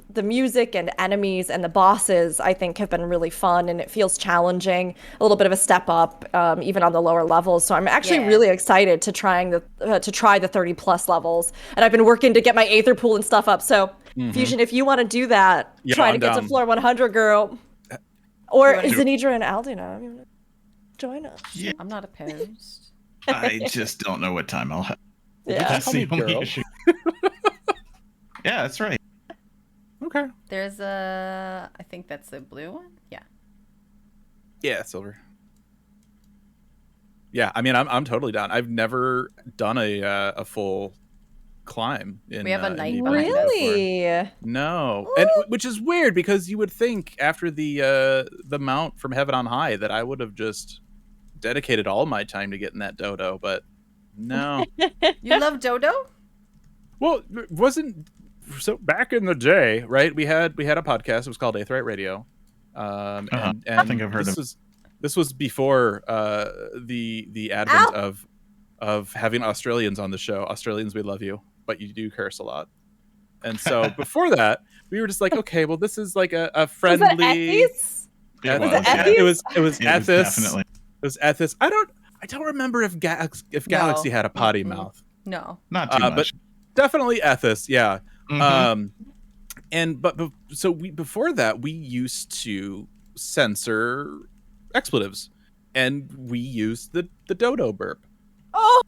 the music and enemies and the bosses, I think, have been really fun, and it feels challenging, a little bit of a step up, even on the lower levels. So I'm actually really excited to try the 30 plus levels, and I've been working to get my Aether pool and stuff up. So Fusion, if you want to do that, try to get to floor 100, girl. Or Zenidra and Aldina, join us. Yeah. I'm not opposed. I just don't know what time I'll have. Yeah. That's the only issue. Yeah, that's right. Okay. There's I think that's the blue one. Yeah. Yeah, silver. Yeah, I mean, I'm totally down. I've never done a full climb. We have a knight behind us. Really? No, and which is weird because you would think after the mount from Heaven on High that I would have just dedicated all my time to getting that dodo, but no. You love dodo? Well, it wasn't so back in the day, right? We had a podcast. It was called Aetheryte Radio. And I think I've heard of. This was before the advent of having Australians on the show. Australians, we love you, but you do curse a lot. And so before that, we were just like, okay, well, this is like a friendly. Was that It was Ethis. Definitely. It was Ethis. I don't remember if Galaxy had a potty mouth. No, not too much. But definitely Ethis, yeah. Mm-hmm. So before that, we used to censor expletives, and we used the dodo burp. Oh,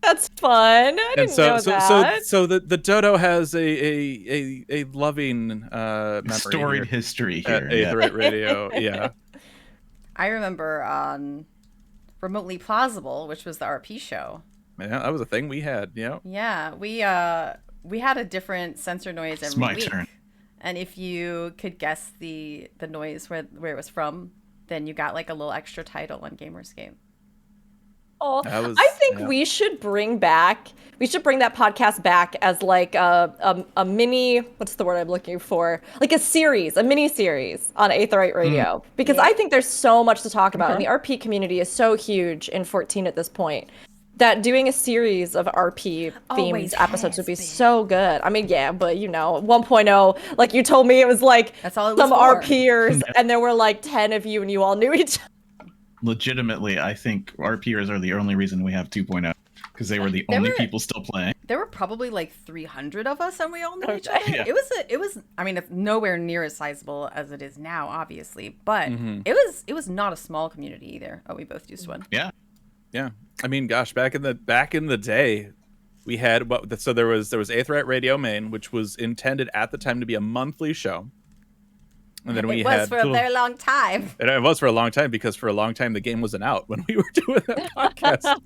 that's fun. I didn't know that. So the dodo has a loving memory storied history here at Aetheryte Radio. Yeah, I remember on Remotely Plausible, which was the RP show. Yeah, that was a thing we had. Yeah. Yeah, we had a different sensor noise every week. Turn. And if you could guess the noise where it was from, then you got like a little extra title on Gamerscape. Oh, I think we should bring that podcast back as like a mini, what's the word I'm looking for? Like a mini series on Aetheryte Radio. Because I think there's so much to talk about. And the RP community is so huge in 14 at this point that doing a series of RP themed episodes would be so good. I mean, yeah, but 1.0, like you told me, it was like some RPers and there were like 10 of you and you all knew each other. Legitimately, I think RPers are the only reason we have 2.0 because they were the only people still playing. There were probably like 300 of us and we all knew each other. Yeah. It was I mean, it's nowhere near as sizable as it is now, obviously, but it was not a small community either. Oh, we both used one. Yeah. Yeah. I mean, gosh, back in the day, we had there was Aetheryte Radio Main, which was intended at the time to be a monthly show. And then it was for a very long time. And it was for a long time because for a long time the game wasn't out when we were doing that podcast.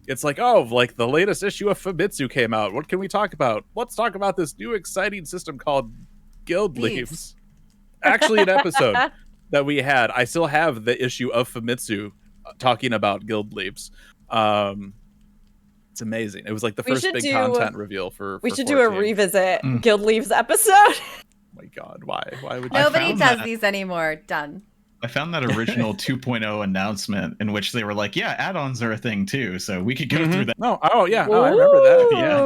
It's like, like the latest issue of Famitsu came out. What can we talk about? Let's talk about this new exciting system called Guild Leaves. Actually, an episode that we had. I still have the issue of Famitsu talking about Guild Leaves. It's amazing. It was like the first big content reveal for We should do a revisit Guild Leaves episode. Oh my God, why would nobody does these anymore? Done. I found that original 2.0 announcement in which they were like, yeah, add-ons are a thing too, so we could go through that. Oh yeah, I remember that. Yeah.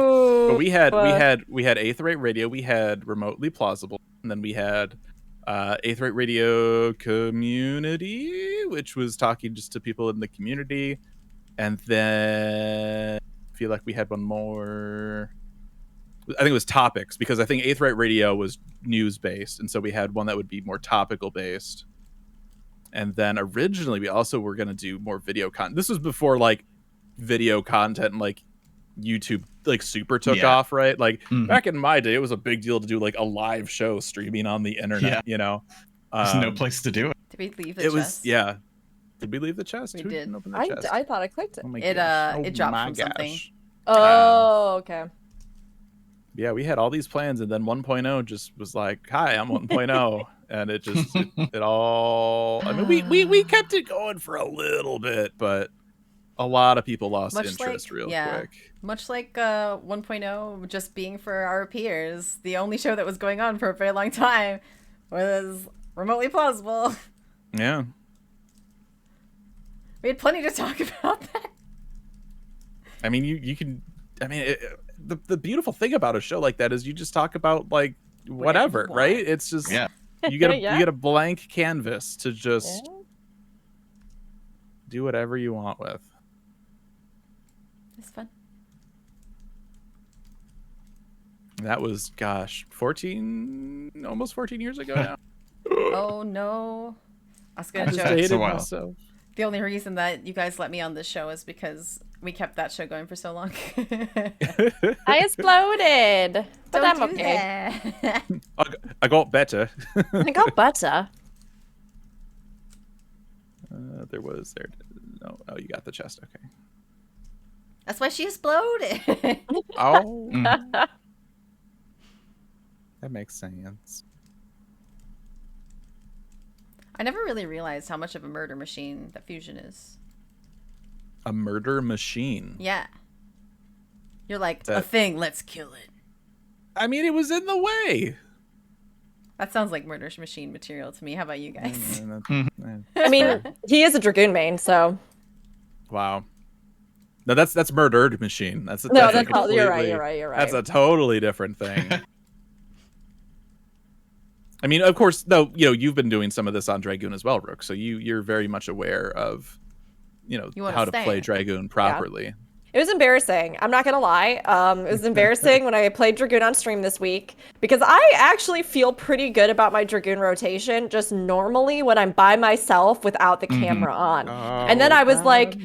But we had Aetheryte Radio, we had Remotely Plausible, and then we had Aetheryte Radio Community, which was talking just to people in the community, and then I feel like we had one more. I think it was topics, because I think Aetheryte Radio was news based, and so we had one that would be more topical based. And then originally we also were going to do more video content. This was before like video content and like YouTube like super took off, right? Like back in my day, it was a big deal to do like a live show streaming on the internet. There's no place to do it. Did we leave the chest? Did we leave the chest? We did. Open the chest? I thought I clicked it. It dropped from something. Oh, okay. Yeah, we had all these plans, and then 1.0 just was like, "Hi, I'm 1.0," and it just it all. I mean, we kept it going for a little bit, but a lot of people lost interest real quick. Much like 1.0 just being for our peers, the only show that was going on for a very long time was Remotely Plausible. Yeah, we had plenty to talk about that. I mean, you can. I mean. The beautiful thing about a show like that is you just talk about like whatever, right? It's just you get you get a blank canvas to just do whatever you want with. It's fun. That was almost 14 years ago now. Oh no! I was gonna joke. Myself. The only reason that you guys let me on this show is because we kept that show going for so long. I exploded, but I'm okay. I got better. I got better. No, you got the chest. Okay. That's why she exploded. Oh. That makes sense. I never really realized how much of a murder machine that fusion is. A murder machine? Yeah. You're like, a thing, let's kill it. I mean, it was in the way. That sounds like murder machine material to me. How about you guys? I mean, he is a Dragoon main, so. Wow. No, that's murdered machine. That's you're right. That's a totally different thing. I mean, of course, though, you've been doing some of this on Dragoon as well, Rook. So you're very much aware of, how to play Dragoon properly. Yeah. It was embarrassing. I'm not going to lie. It was embarrassing when I played Dragoon on stream this week because I actually feel pretty good about my Dragoon rotation just normally when I'm by myself without the camera on. And then I was like,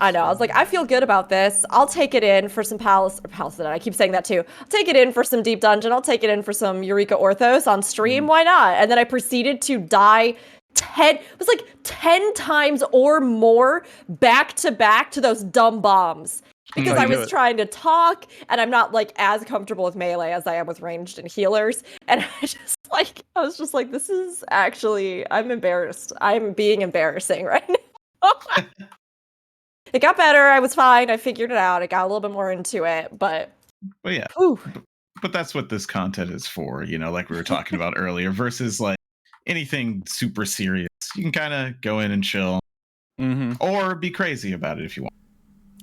I feel good about this. I'll take it in for some Paladin. I keep saying that too. I'll take it in for some Deep Dungeon. I'll take it in for some Eureka Orthos on stream. Why not? And then I proceeded to die 10 times or more back to those dumb bombs because I was trying to talk and I'm not like as comfortable with melee as I am with ranged and healers, and I was just like this is actually, I'm embarrassed. I'm being embarrassing right now. It got better. I was fine. I figured it out. I got a little bit more into it, but yeah. But that's what this content is for, like we were talking about earlier, versus like anything super serious. You can kind of go in and chill, or be crazy about it if you want.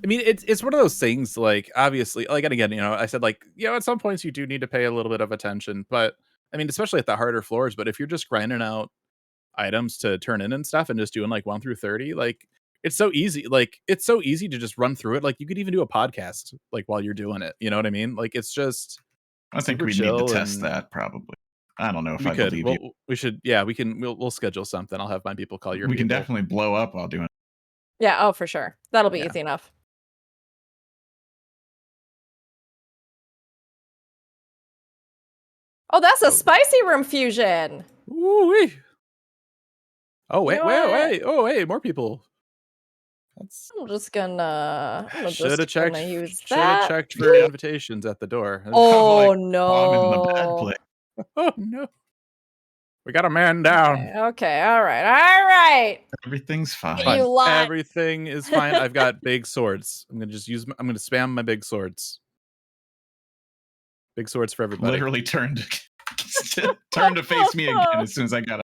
I mean, it's one of those things. Like, obviously, like, and again, I said, like, at some points you do need to pay a little bit of attention, but I mean, especially at the harder floors. But if you're just grinding out items to turn in and stuff, and just doing like 1 through 30, like it's so easy. Like it's so easy to just run through it. Like you could even do a podcast like while you're doing it. You know what I mean? Like it's just. I think we need to test that probably. I don't know if I believe you. We should. Yeah, we can. We'll schedule something. I'll have my people call your. We can definitely blow up while doing it. Yeah. Oh, for sure. That'll be easy enough. Oh, that's a spicy room fusion. Ooh-wee. Oh wait. Oh hey, more people. I'm just gonna. Should have checked for invitations at the door. Oh no! I'm in the bad place. Oh no. We got a man down. Okay. All right. Everything's fine. Everything is fine. I've got big swords. I'm gonna spam my big swords. Big swords for everybody. Literally turned to face me again as soon as I got it.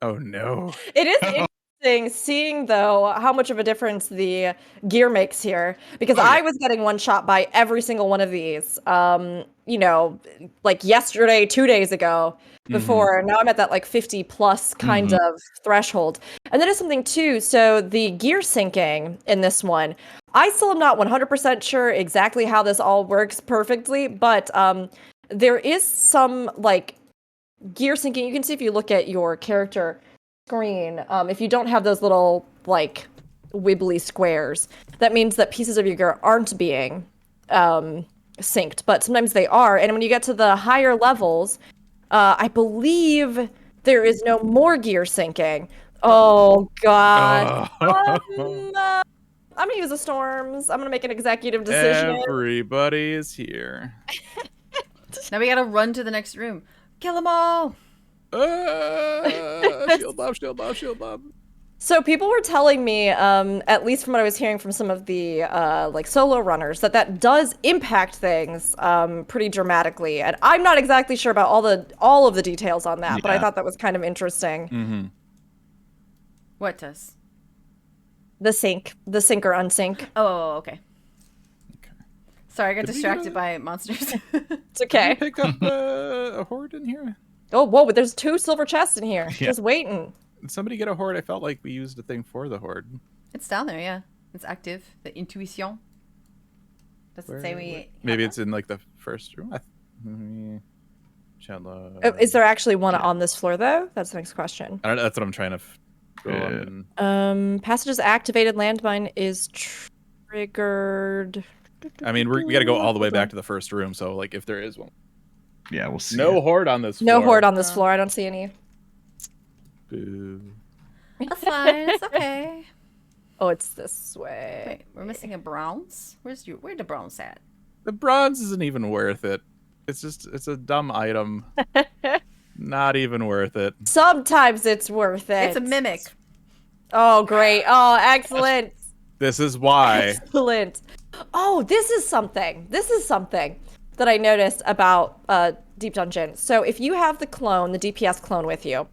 Oh no. It is interesting seeing though how much of a difference the gear makes here, because I was getting one shot by every single one of these. Like yesterday, 2 days ago. Before now I'm at that like 50 plus kind of threshold. And that is something too. So the gear syncing in this one, I still am not 100% sure exactly how this all works perfectly, but there is some like gear syncing. You can see if you look at your character screen, if you don't have those little like wibbly squares, that means that pieces of your gear aren't being synced, but sometimes they are. And when you get to the higher levels, I believe there is no more gear syncing. Oh, God. I'm going to use the storms. I'm going to make an executive decision. Everybody is here. Now we got to run to the next room. Kill them all. Shield mob. So people were telling me, at least from what I was hearing from some of the like solo runners, that does impact things pretty dramatically. And I'm not exactly sure about all of the details on that, but I thought that was kind of interesting. What does? The sync or unsync. Oh, okay. Sorry, I got distracted by monsters. It's okay. Did we pick up a horde in here? Oh, whoa! But there's 2 silver chests in here, just waiting. Did somebody get a horde? I felt like we used a thing for the horde. It's down there, yeah. It's active. The intuition. Does it say we? Maybe it's in like the first room. Is there actually one on this floor though? That's the next question. I don't know, that's what I'm trying to go on. Passage's activated landmine is triggered. I mean, we got to go all the way back to the first room. So like, if there is one. Yeah, we'll see. No horde on this floor. No horde on this floor. I don't see any. Boo. That's fine. It's okay. Oh, it's this way. Wait, we're missing a bronze? Where the bronze at? The bronze isn't even worth it. It's a dumb item. Not even worth it. Sometimes it's worth it. It's a mimic. Oh, great. Oh, excellent. This is why. Excellent. Oh, this is something that I noticed about Deep Dungeon. So if you have the DPS clone with you,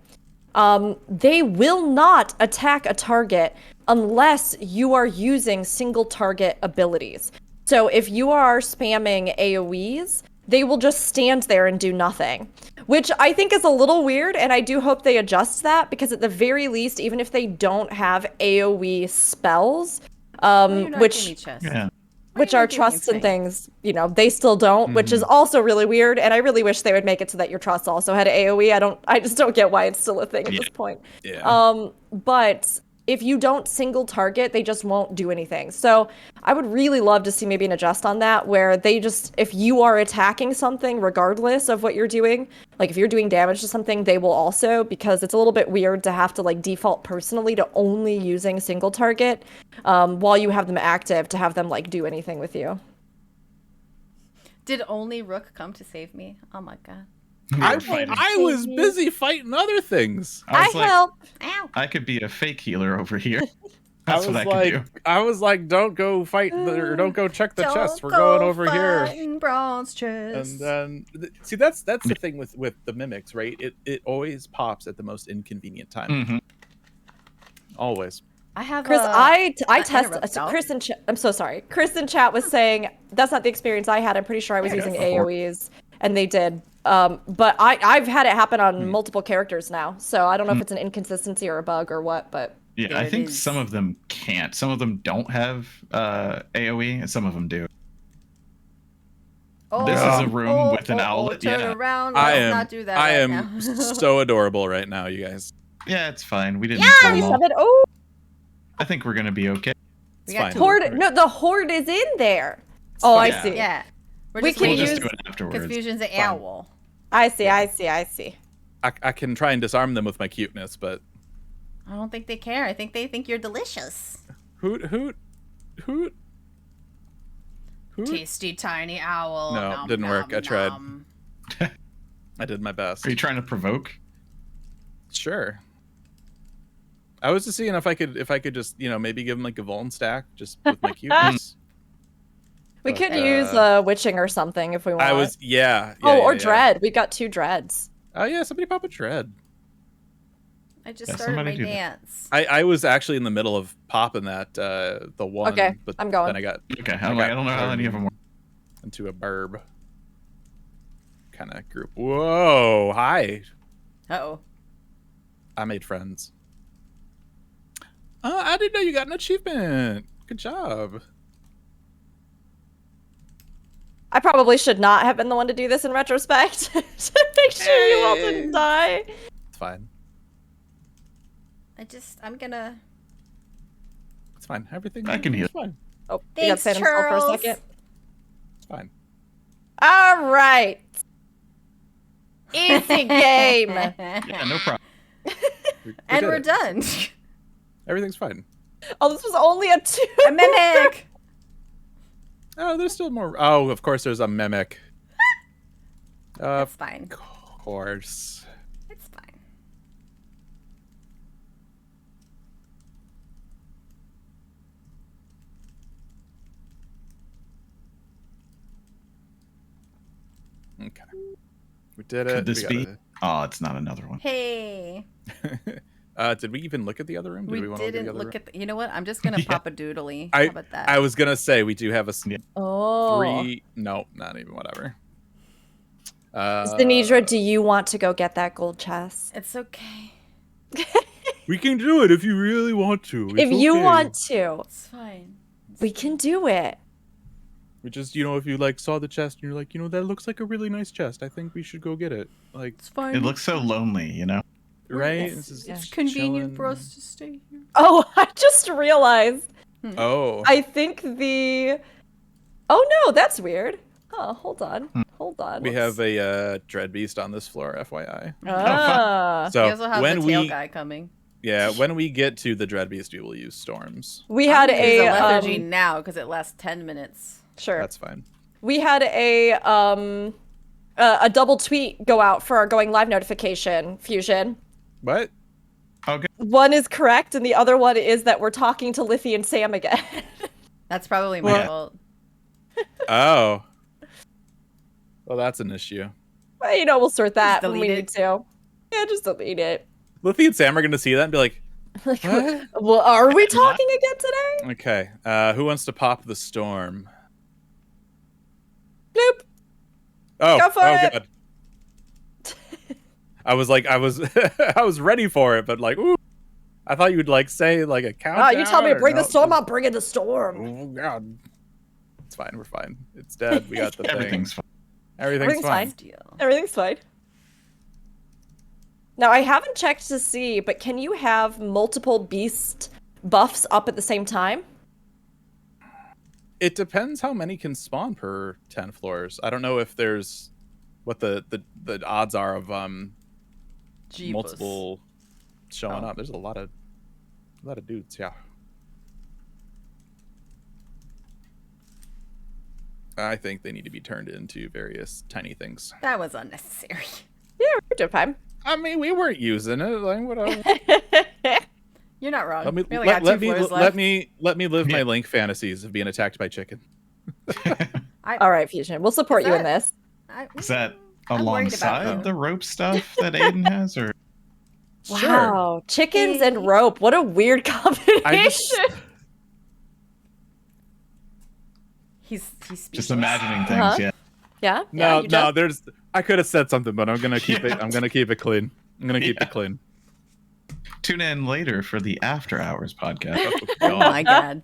they will not attack a target unless you are using single target abilities. So if you are spamming AoEs, they will just stand there and do nothing, which I think is a little weird, and I do hope they adjust that, because at the very least, even if they don't have AoE spells, which are trusts and things, they still don't, which is also really weird, and I really wish they would make it so that your trusts also had AoE. I just don't get why it's still a thing at this point. Yeah. But if you don't single target, they just won't do anything. So I would really love to see maybe an adjust on that, where they just, if you are attacking something regardless of what you're doing, like if you're doing damage to something, they will also, because it's a little bit weird to have to like default personally to only using single target while you have them active to have them like do anything with you. Did only Rook come to save me? Oh my god. I was busy fighting other things. I helped. Ow. I could be a fake healer over here. That's what I could do. I was like, don't go fight or don't go check the chest. We're going over here. Bronze chest. And then see, that's the thing with the mimics, right? It always pops at the most inconvenient time. Mm-hmm. Always. I have Chris, I tested. Chris in I'm so sorry. Chris in chat was saying that's not the experience I had. I'm pretty sure I was using AoEs, and they did. But I've had it happen on multiple characters now, so I don't know if it's an inconsistency or a bug or what, but yeah, I think some of them can't. Some of them don't have AoE, and some of them do. Oh, this is a room with an owlet. Turn Yeah, around. Let's not do that. I right am now. so adorable right now, you guys. yeah, it's fine. We didn't. yeah, kill them all. said it. Oh, I think we're gonna be okay. It's We got fine. two. horde. No, the horde is in there. Oh, I fine. see. Yeah. We're We just can We'll waiting. just use- do it afterwards. Confusion's an Fine. owl. I see. I see. I can try and disarm them with my cuteness, but I don't think they care. I think they think you're delicious. hoot. Tasty tiny owl. No, Nom, didn't work. nom, I tried. nom. I did my best. Are you trying to provoke? Sure. I was just seeing if I could just maybe give him like a Vuln stack just with my cuteness. We could But, use witching or something if we want. or or dread. We got 2 dreads. Oh yeah, somebody pop a dread. I just Yeah, started my somebody do that. dance. I was actually in the middle of popping that the one. Okay, but I'm going. Then I got Okay, I don't know how any of them work. into a burb kind of group. Whoa, hi. Uh-oh. I made friends. I didn't know you got an achievement. Good job. I probably should not have been the one to do this in retrospect to make sure you all didn't die. It's fine. I'm gonna... It's fine. Everything. I can heal. It's fine. Oh, you got Thanks, to say himself for a Charles. second. It's fine. All right. Easy game. Yeah, no problem. And did we're it. done. Everything's fine. Oh, this was only a 2. A mimic. Oh, there's still more. Oh, of course, there's a mimic. That's Of fine. course. It's fine. Okay. We did it. Could this We be? got Oh, it's not another one. Hey. it. Did we even look at the other room? Did We want to didn't look look at at the... You know what? I'm just gonna Yeah. pop a doodly. I- How about that? I was gonna say we do have a Oh. 3. No, not even. Whatever. Zenidra, do you want to go get that gold chest? It's okay. We can do it if you really want to. If you want to, It's fine. we can do it. We just, if you like saw the chest and you're like, that looks like a really nice chest. I think we should go get it. Like, It's fine. It looks so lonely, you know? right? Yes, This is yeah. It's just convenient for chilling. us to stay here. Oh, I just realized. Oh. I think the... Oh, no, that's weird. Oh, hold on. Hold on. We have a dread beast on this floor, FYI. Ah. So we also have when the tail we guy coming. Yeah, when we get to the Dreadbeast, we will use storms. We had a lethargy now because it lasts 10 minutes. Sure. That's fine. We had a double tweet go out for our going live notification, Fusion. What? Okay. One is correct, and the other one is that we're talking to Liffy and Sam again. That's probably my fault. Oh. Well, that's an issue. Well, we'll sort that when we delete need to. Yeah, just delete it. Luffy and Sam are going to see that and be like, what? Well, are we talking again today? Okay. Who wants to pop the storm? Bloop. Oh, Go for it. God. I was like, I was ready for it, but like, ooh, I thought you would like say like a countdown. Oh, you tell me to bring the storm, I'll bring in the storm. Oh God, it's fine. We're fine. It's dead. We got the Everything's thing. fine. Everything's fine. Everything's fine. Now, I haven't checked to see, but can you have multiple beast buffs up at the same time? It depends how many can spawn per 10 floors. I don't know if there's what the odds are of multiple showing up. There's a lot of dudes, yeah. I think they need to be turned into various tiny things. That was unnecessary. Yeah, we're doing fine. I mean, we weren't using it. Like, whatever. You're not wrong. Let me live my Link fantasies of being attacked by chicken. All right, Fusion, we'll support you in this. Is that alongside the rope stuff that Aiden has, or? Wow, chickens and rope. What a weird combination. He's just imagining things. Yeah. Yeah. No. There's. I could have said something, but I'm gonna keep it. I'm gonna keep it clean. I'm gonna keep it clean. Tune in later for the After Hours podcast. Oh my God.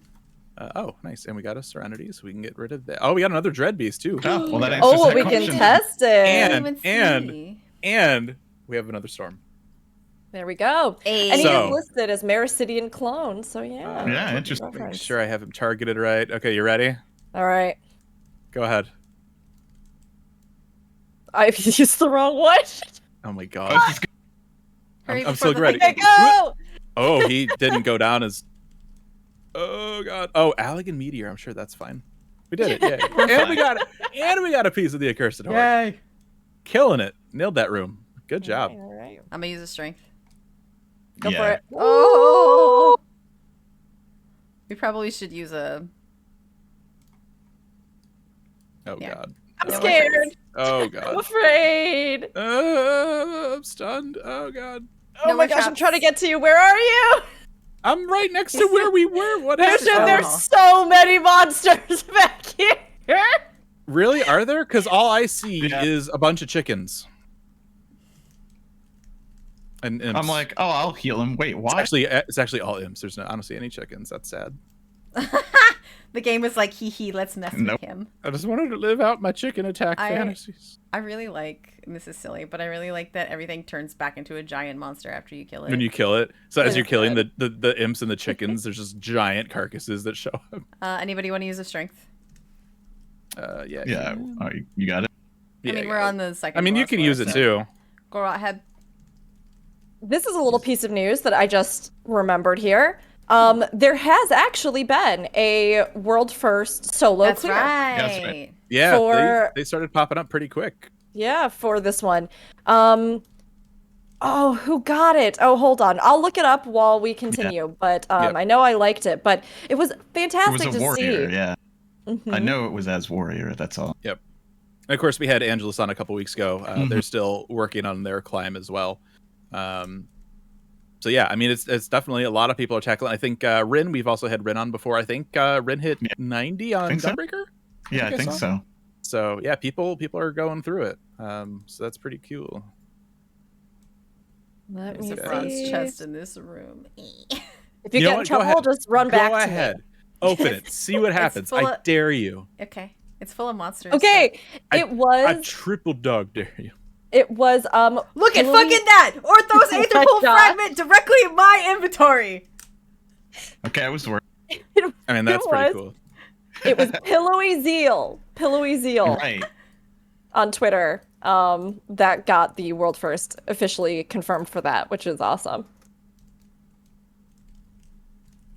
Oh, nice. And we got a Serenity, so we can get rid of that. Oh, we got another Dreadbeast too. Oh, well, that answers that we question. can test it. And we have another storm. There we go. And he is listed as Mericidian clone, so yeah. Yeah, interesting. Make sure I have him targeted right. Okay, you ready? All right. Go ahead. I've used the wrong one. Oh my God. I'm so ready. Go! Oh, he didn't go down as. Oh God. Oh, Allegan Meteor. I'm sure that's fine. We did it. Yeah. And we got a piece of the accursed horde. Yay! Killing it. Nailed that room. Good job. All right. I'm gonna use a strength. Go for it. Oh! We probably should use a. Oh God. I'm scared. Oh God. I'm afraid. I'm stunned. Oh God. Oh my gosh, I'm trying to get to you. Where are you? I'm right next to where we were. What happened? There's so many monsters back here. Really? Are there? Because all I see is a bunch of chickens. And imps. I'm like, oh, I'll heal him. Wait, why? It's actually all imps. I don't see any chickens. That's sad. The game was like, hee, let's mess with him. I just wanted to live out my chicken attack fantasies. I really like, and this is silly, but I really like that everything turns back into a giant monster after you kill it. When you kill it. So as you're killing the imps and the chickens, there's just giant carcasses that show up. Anybody want to use a strength? Yeah. Oh, you got it? I mean, we're on the second. I mean, you can use it too. Go ahead. This is a little piece of news that I just remembered here. There has actually been a world first solo clear. That's right. Yeah, they started popping up pretty quick. Yeah, for this one. Oh, who got it? Oh, hold on. I'll look it up while we continue. Yeah. But I know I liked it. But it was fantastic to see. It was a warrior, yeah. Mm-hmm. I know it was as warrior, that's all. Yep. And of course, we had Angelus on a couple weeks ago. They're still working on their climb as well. So yeah, I mean, it's definitely a lot of people are tackling. I think Rin, we've also had Rin on before. I think Rin hit 90 on Gunbreaker. Yeah, I think so. So yeah, people are going through it. So that's pretty cool. There's a bronze chest in this room. If you get in trouble, just run back to ahead. Open it. See what happens. I dare you. Okay. It's full of monsters. Okay. I triple dog dare you. It was Look at fucking that! Orthos Aether Pool fragment directly in my inventory. Okay, I was worried. I mean, that's pretty cool. It was Pillowy Zeal. Right. On Twitter. That got the world first officially confirmed for that, which is awesome.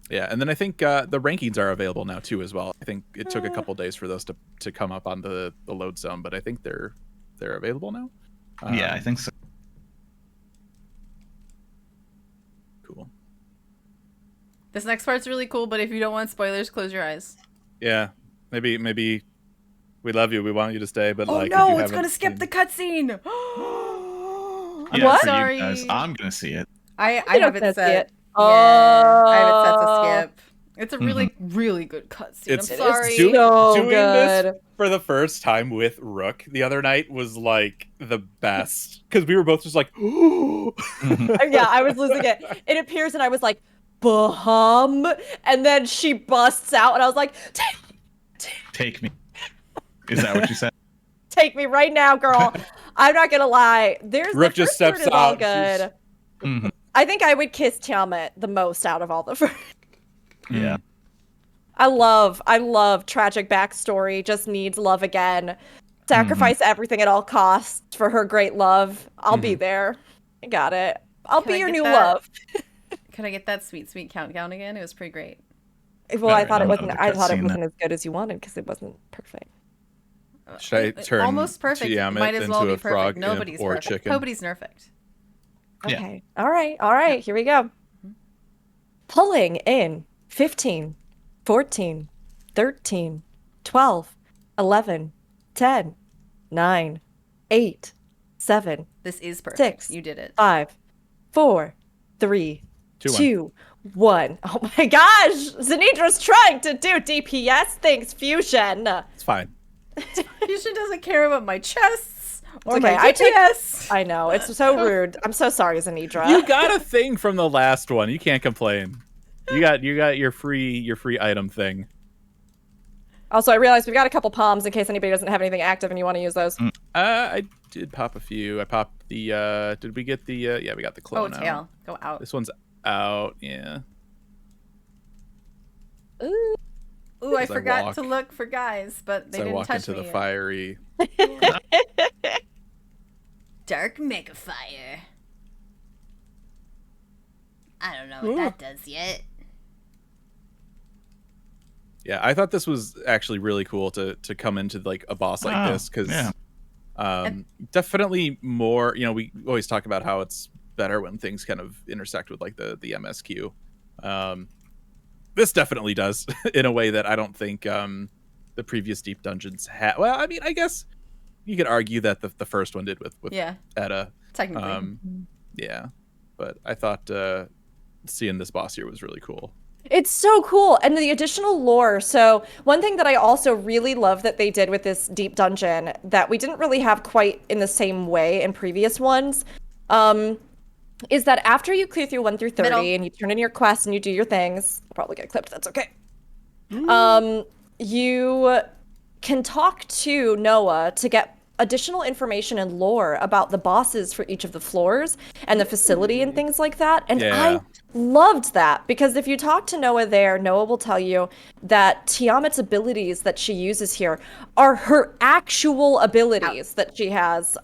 Yeah, and then I think the rankings are available now too as well. I think it took a couple days for those to come up on the load zone, but I think they're available now. Yeah, I think so. Cool. This next part's really cool, but if you don't want spoilers, close your eyes. Yeah, maybe we love you. We want you to stay, but oh like, no, it's gonna skip the cutscene. Yeah, What? for Sorry. you guys, I'm gonna see it. I You have don't it see set. it. Yeah, I have it set to Oh. skip. It's a really, really good cutscene. It's I'm sorry. so doing good. this for the first time with Rook the other night was like the best because we were both just like, Yeah, I was losing it. It appears and I was like, Baham, and then she busts out and I was like, Take me. Is that what you said? take me right now, girl. I'm not gonna lie. There's Rook the just first steps word is all out. good. Mhm. I think I would kiss Tiamat the most out of all the first. Yeah. I love tragic backstory, just needs love again. Sacrifice everything at all costs for her great love. I'll be there. I got it. I'll Can be I your get new that? love. Can I get that sweet, sweet countdown again? It was pretty great. Well, I Alright, thought it I'm wasn't. out I of the thought it cutscene wasn't as good as you wanted because it wasn't perfect. should I turn almost perfect? Tiamat Might as well into be a frog perfect. Nobody's or perfect. chicken? Nobody's perfect. Yeah. Okay. All right. Here we go. Pulling in 15, 14, 13, 12, 11, 10, 9, 8, 7, This is perfect. 6. You did it. 5, 4, 3, 2, 2, 1. Oh my gosh! Zanidra's trying to do DPS. Thanks, Fusion. It's fine. Fusion doesn't care about my chests or okay, my I take- DPS. I know, it's so rude. I'm so sorry, Zanidra. You got a thing from the last one. You can't complain. You got your free item thing. Also, I realized we've got a couple palms in case anybody doesn't have anything active and you want to use those. I did pop a few. I popped the did we get the yeah, we got the clone out. tail. Go out. This one's out, yeah. Ooh. Ooh, I As I forgot walk- to look for guys, but they So I didn't walk touch into me the yet. fiery. Dark Mega Fire. I don't know what that does yet. Yeah, I thought this was actually really cool to come into like a boss like this because definitely more. You know, we always talk about how it's better when things kind of intersect with like the MSQ. This definitely does in a way that I don't think the previous deep dungeons had. Well, I mean, I guess you could argue that the first one did with Edda. Technically. Yeah, but I thought seeing this boss here was really cool. It's so cool. And the additional lore. So one thing that I also really love that they did with this deep dungeon that we didn't really have quite in the same way in previous ones, is that after you clear through 1 through 30 and you turn in your quests and you do your things, I'll probably get clipped, that's okay. You can talk to Noah to get additional information and lore about the bosses for each of the floors and the facility and things like that. And I loved that because if you talk to Noah there, Noah will tell you that Tiamat's abilities that she uses here are her actual abilities that she has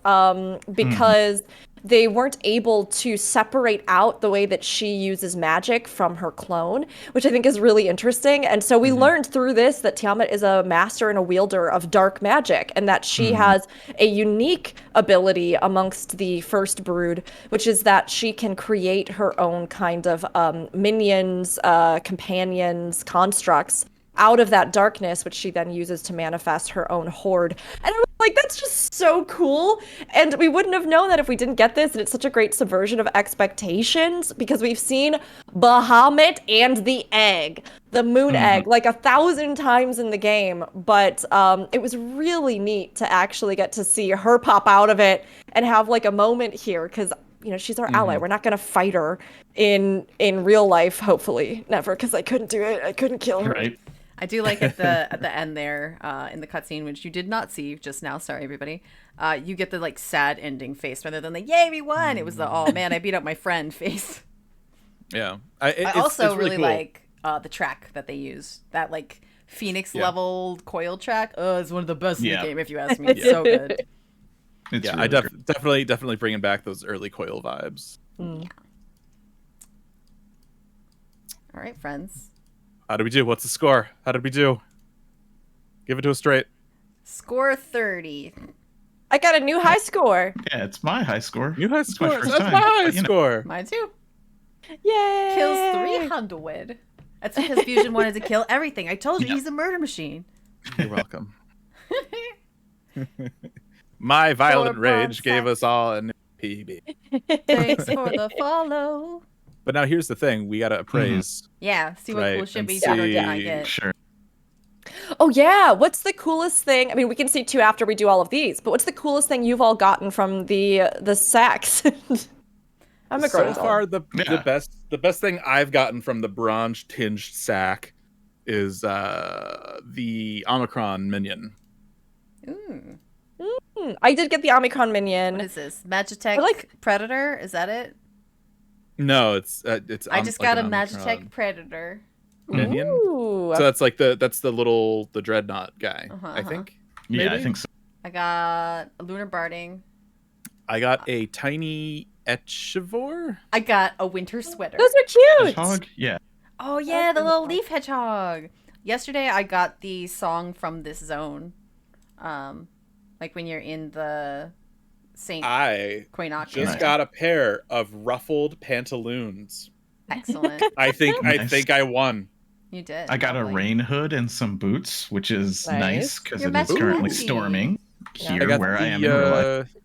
because they weren't able to separate out the way that she uses magic from her clone, which I think is really interesting. And so we learned through this that Tiamat is a master and a wielder of dark magic, and that she has a unique ability amongst the first brood, which is that she can create her own kind of minions, companions, constructs out of that darkness, which she then uses to manifest her own horde. And I was like, that's just so cool. And we wouldn't have known that if we didn't get this, and it's such a great subversion of expectations because we've seen Bahamut and the egg, the moon egg, like 1,000 times in the game. But it was really neat to actually get to see her pop out of it and have like a moment here because you know, she's our ally. We're not going to fight her in real life, hopefully. Never, because I couldn't do it. I couldn't kill her. Right. I do like at the end there in the cutscene, which you did not see just now. Sorry, everybody. You get the like sad ending face rather than the "Yay, we won!" It was the "Oh man, I beat up my friend" face. Yeah, I also it's really cool. like the track that they use. That like Phoenix level coil track. It's one of the best in the game, if you ask me. It's so good. It's I really great. definitely bringing back those early coil vibes. All right, friends. How did we do? What's the score? How did we do? Give it to us straight. Score 30. I got a new high score. Yeah, it's my high score. New high It's my score. first That's time, my high but, score. Mine too. Yay! Kills 300. That's because Fusion wanted to kill everything. I told you he's a murder machine. You're welcome. My violent rage gave us all a new PB. Thanks for the follow. But now here's the thing: we gotta appraise. Yeah, see what Right, cool shit and we did or did not see- get. Sure. Oh yeah, what's the coolest thing? I mean, we can see two after we do all of these, but what's the coolest thing you've all gotten from the sacks? I'm a So far, the best thing I've gotten from the bronze tinged sack is the Omicron minion. Ooh. I did get the Omicron minion. What is this? Magitech Predator? Is that it? No, it's I just got a an Magitech Omicron Predator. minion. Ooh. So that's the dreadnought guy. I think. Yeah, I Maybe? think so. I got a Lunar Barding. I got a tiny Etchivore. I got a winter sweater. Those are cute. Hedgehog? Yeah. Oh yeah, the little leaf hedgehog. Yesterday I got the song from this zone. Like when you're in the Saint I Quainoc. just got a pair of ruffled pantaloons. Excellent. I think Nice. I won. You did. I got a lovely. rain hood and some boots, which is Nice. nice because You're it is currently matchy-matchy. storming Yeah. here where I am in real life.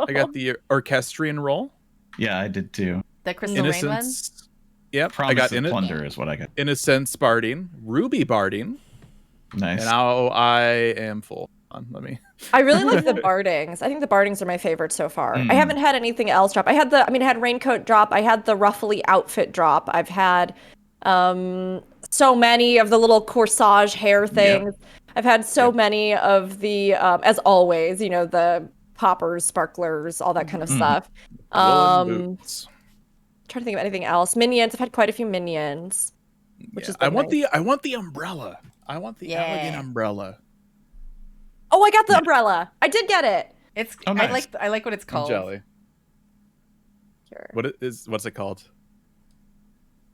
I got the orchestrion roll. Yeah, I did too. The Crystal Rain one. Innocence. Yep. Promise I got of plunder is what I got. Innocence Barding, Ruby Barding, Nice. and now I am full. Let me. I really like the Bardings. I think the Bardings are my favorite so far. I haven't had anything else drop. I had Raincoat drop. I had the Ruffly outfit drop. I've had so many of the little corsage hair things. Yep. I've had so many of the, as always, the poppers, sparklers, all that kind of stuff. Boots. Trying to think of anything else. Minions. I've had quite a few minions. Which is I want nice. I want the umbrella. I want the elegant umbrella. Oh, I got the umbrella. I did get it. It's nice. I like what it's called. Jelly. Here. What's it called?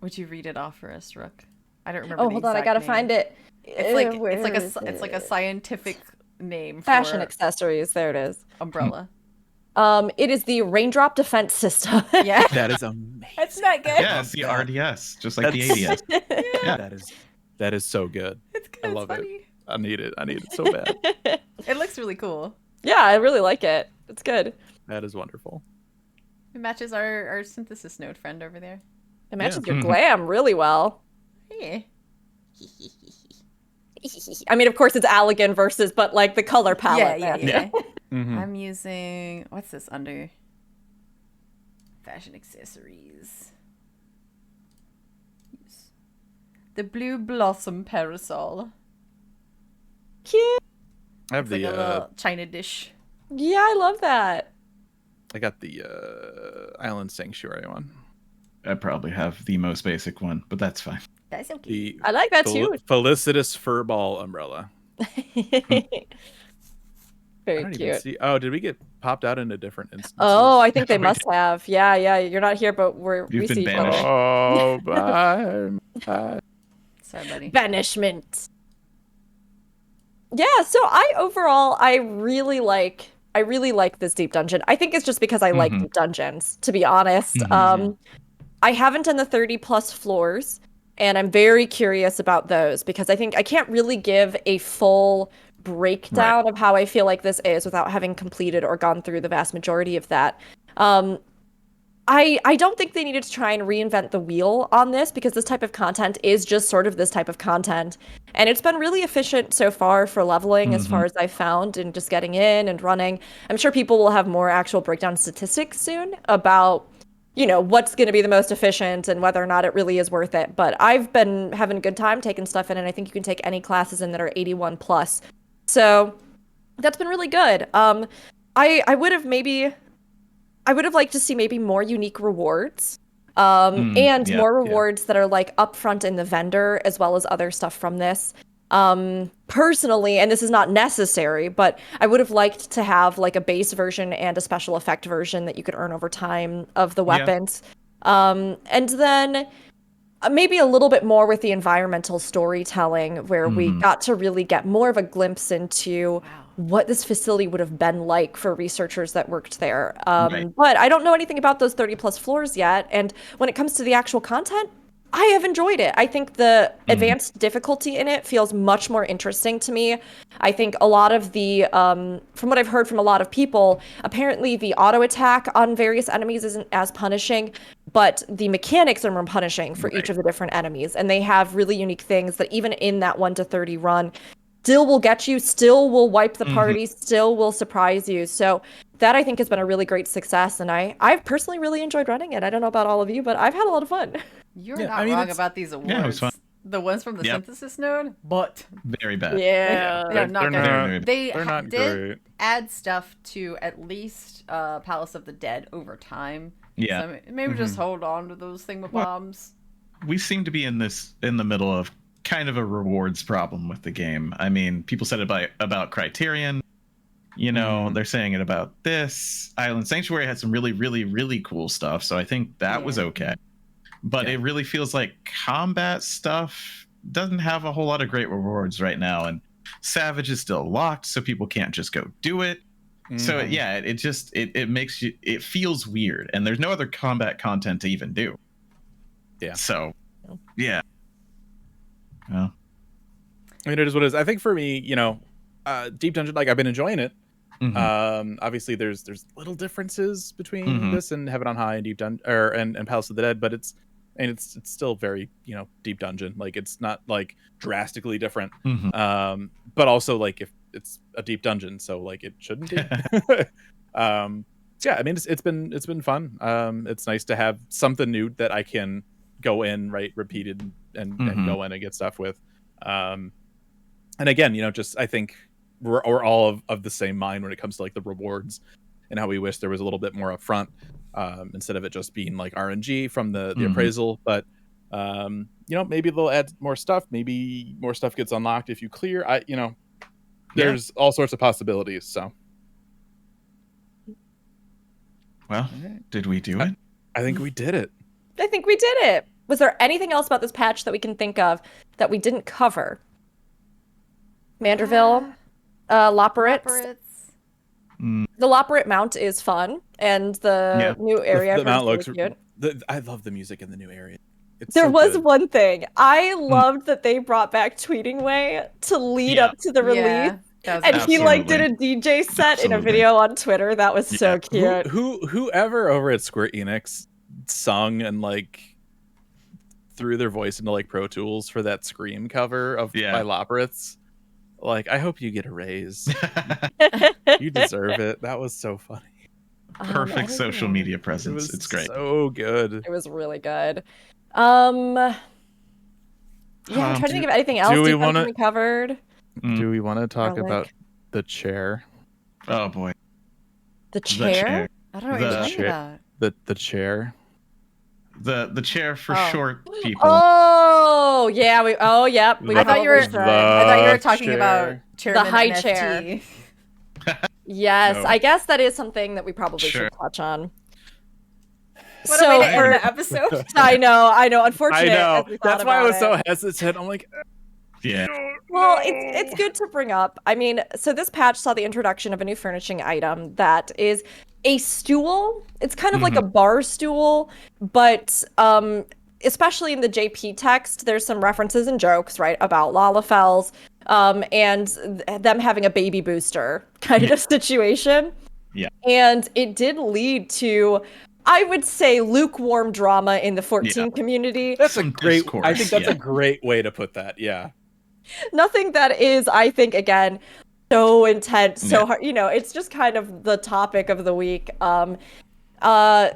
Would you read it off for us, Rook? I don't remember. Oh, hold on. I gotta find it. It's like a scientific name. Fashion for accessories. There it is. Umbrella. It is the raindrop defense system. Yeah. That is amazing. That's not good. Yeah, it's the RDS, just like the ADS. Yeah. That is so good. It's good. I love it's it. funny. I need it so bad. It looks really cool. Yeah, I really like it. It's good. That is wonderful. It matches our synthesis node friend over there. It matches your glam really well. Yeah. I mean, of course, it's Allegan versus, but like the color palette. Yeah. Mhm. I'm using what's this under? Fashion accessories. The Blue Blossom Parasol. Cute. I have It's like the a little china dish. Yeah, I love that. I got the Island Sanctuary one. I probably have the most basic one, but that's fine. That's okay. The I like that too. Felicitous Furball umbrella. Very cute. See. Oh, did we get popped out into different instances? Oh, I think they must have. Yeah. You're not here, but we You've been see each other. banished. Oh, bye. Sorry, buddy. Banishment. Yeah, so I really like this deep dungeon. I think it's just because I like deep dungeons, to be honest. I haven't done the 30 plus floors, and I'm very curious about those because I think I can't really give a full breakdown of how I feel like this is without having completed or gone through the vast majority of that. I don't think they needed to try and reinvent the wheel on this because this type of content is just sort of this type of content. And it's been really efficient so far for leveling as far as I've found and just getting in and running. I'm sure people will have more actual breakdown statistics soon about, what's going to be the most efficient and whether or not it really is worth it. But I've been having a good time taking stuff in, and I think you can take any classes in that are 81 plus. So that's been really good. I would have liked to see maybe more unique rewards and more rewards that are like upfront in the vendor as well as other stuff from this. Personally, and this is not necessary, but I would have liked to have like a base version and a special effect version that you could earn over time of the weapons. And then maybe a little bit more with the environmental storytelling, where we got to really get more of a glimpse into what this facility would have been like for researchers that worked there. But I don't know anything about those 30 plus floors yet. And when it comes to the actual content, I have enjoyed it. I think the advanced difficulty in it feels much more interesting to me. I think a lot of the, from what I've heard from a lot of people, apparently the auto attack on various enemies isn't as punishing, but the mechanics are more punishing for each of the different enemies. And they have really unique things that even in that 1 to 30 run, still will get you, still will wipe the party, still will surprise you. So that I think has been a really great success. And I've personally really enjoyed running it. I don't know about all of you, but I've had a lot of fun. You're not wrong about these awards. Yeah, it was fun. The ones from the synthesis node, but very bad. Yeah, they're not good. They're not great. Add stuff to at least Palace of the Dead over time. Yeah, so maybe just hold on to those thingamabombs. We seem to be in the middle of kind of a rewards problem with the game. I mean, people said it about Criterion. You know, they're saying it about this. Island Sanctuary had some really, really, really cool stuff, so I think that was okay. But it really feels like combat stuff doesn't have a whole lot of great rewards right now, and Savage is still locked, so people can't just go do it. So it makes you, it feels weird, and there's no other combat content to even do. Yeah. So, yeah. Well, I mean, it is what it is. I think for me, you know, Deep Dungeon, like I've been enjoying it. Obviously, there's little differences between this and Heaven on High and Deep Dungeon and Palace of the Dead, but it's still very, you know, Deep Dungeon. Like it's not like drastically different. But also like if it's a Deep Dungeon, so like it shouldn't be. So yeah, I mean it's been fun. It's nice to have something new that I can go in, repeated and go in and get stuff with. And again, you know, just I think we're all of the same mind when it comes to like the rewards and how we wish there was a little bit more upfront instead of it just being like RNG from the appraisal. But you know, maybe they'll add more stuff. Maybe more stuff gets unlocked if you clear. You know, there's all sorts of possibilities. So, well, did we do it? I think we did it. I think we did it. Was there anything else about this patch that we can think of that we didn't cover? Manderville, Loporritz. The Loporrit mount is fun, and the new area. The mount looks cute. I love the music in the new area. There was one thing I loved that they brought back Tweeting Way to lead up to the release. And he like did a DJ set in a video on Twitter. That was so cute. Whoever over at Square Enix sung and like threw their voice into like Pro Tools for that Scream cover of by Loporritz. Like, I hope you get a raise. You deserve it. That was so funny. Perfect social media presence. It's great. So good. It was really good. I'm trying to think of anything else we covered. Do we want to talk about the chair? Oh boy. The chair? I don't know what you're talking about. The chair. The chair for short people. Oh yeah, yep. I thought you were talking about the high chair. Yes, no. I guess that is something that we probably should touch on. What a way to end the episode. I know. Unfortunately, that's why I was so hesitant. I'm like, yeah. Well, it's good to bring up. I mean, so this patch saw the introduction of a new furnishing item that is a stool. It's kind of like a bar stool, but especially in the JP text, there's some references and jokes, right, about Lalafels and them having a baby booster kind of situation. Yeah. And it did lead to, I would say, lukewarm drama in the 14 community. That's a great, I think that's a great way to put that. Yeah. Nothing that is, I think, again, so intense, so hard. You know, it's just kind of the topic of the week. And I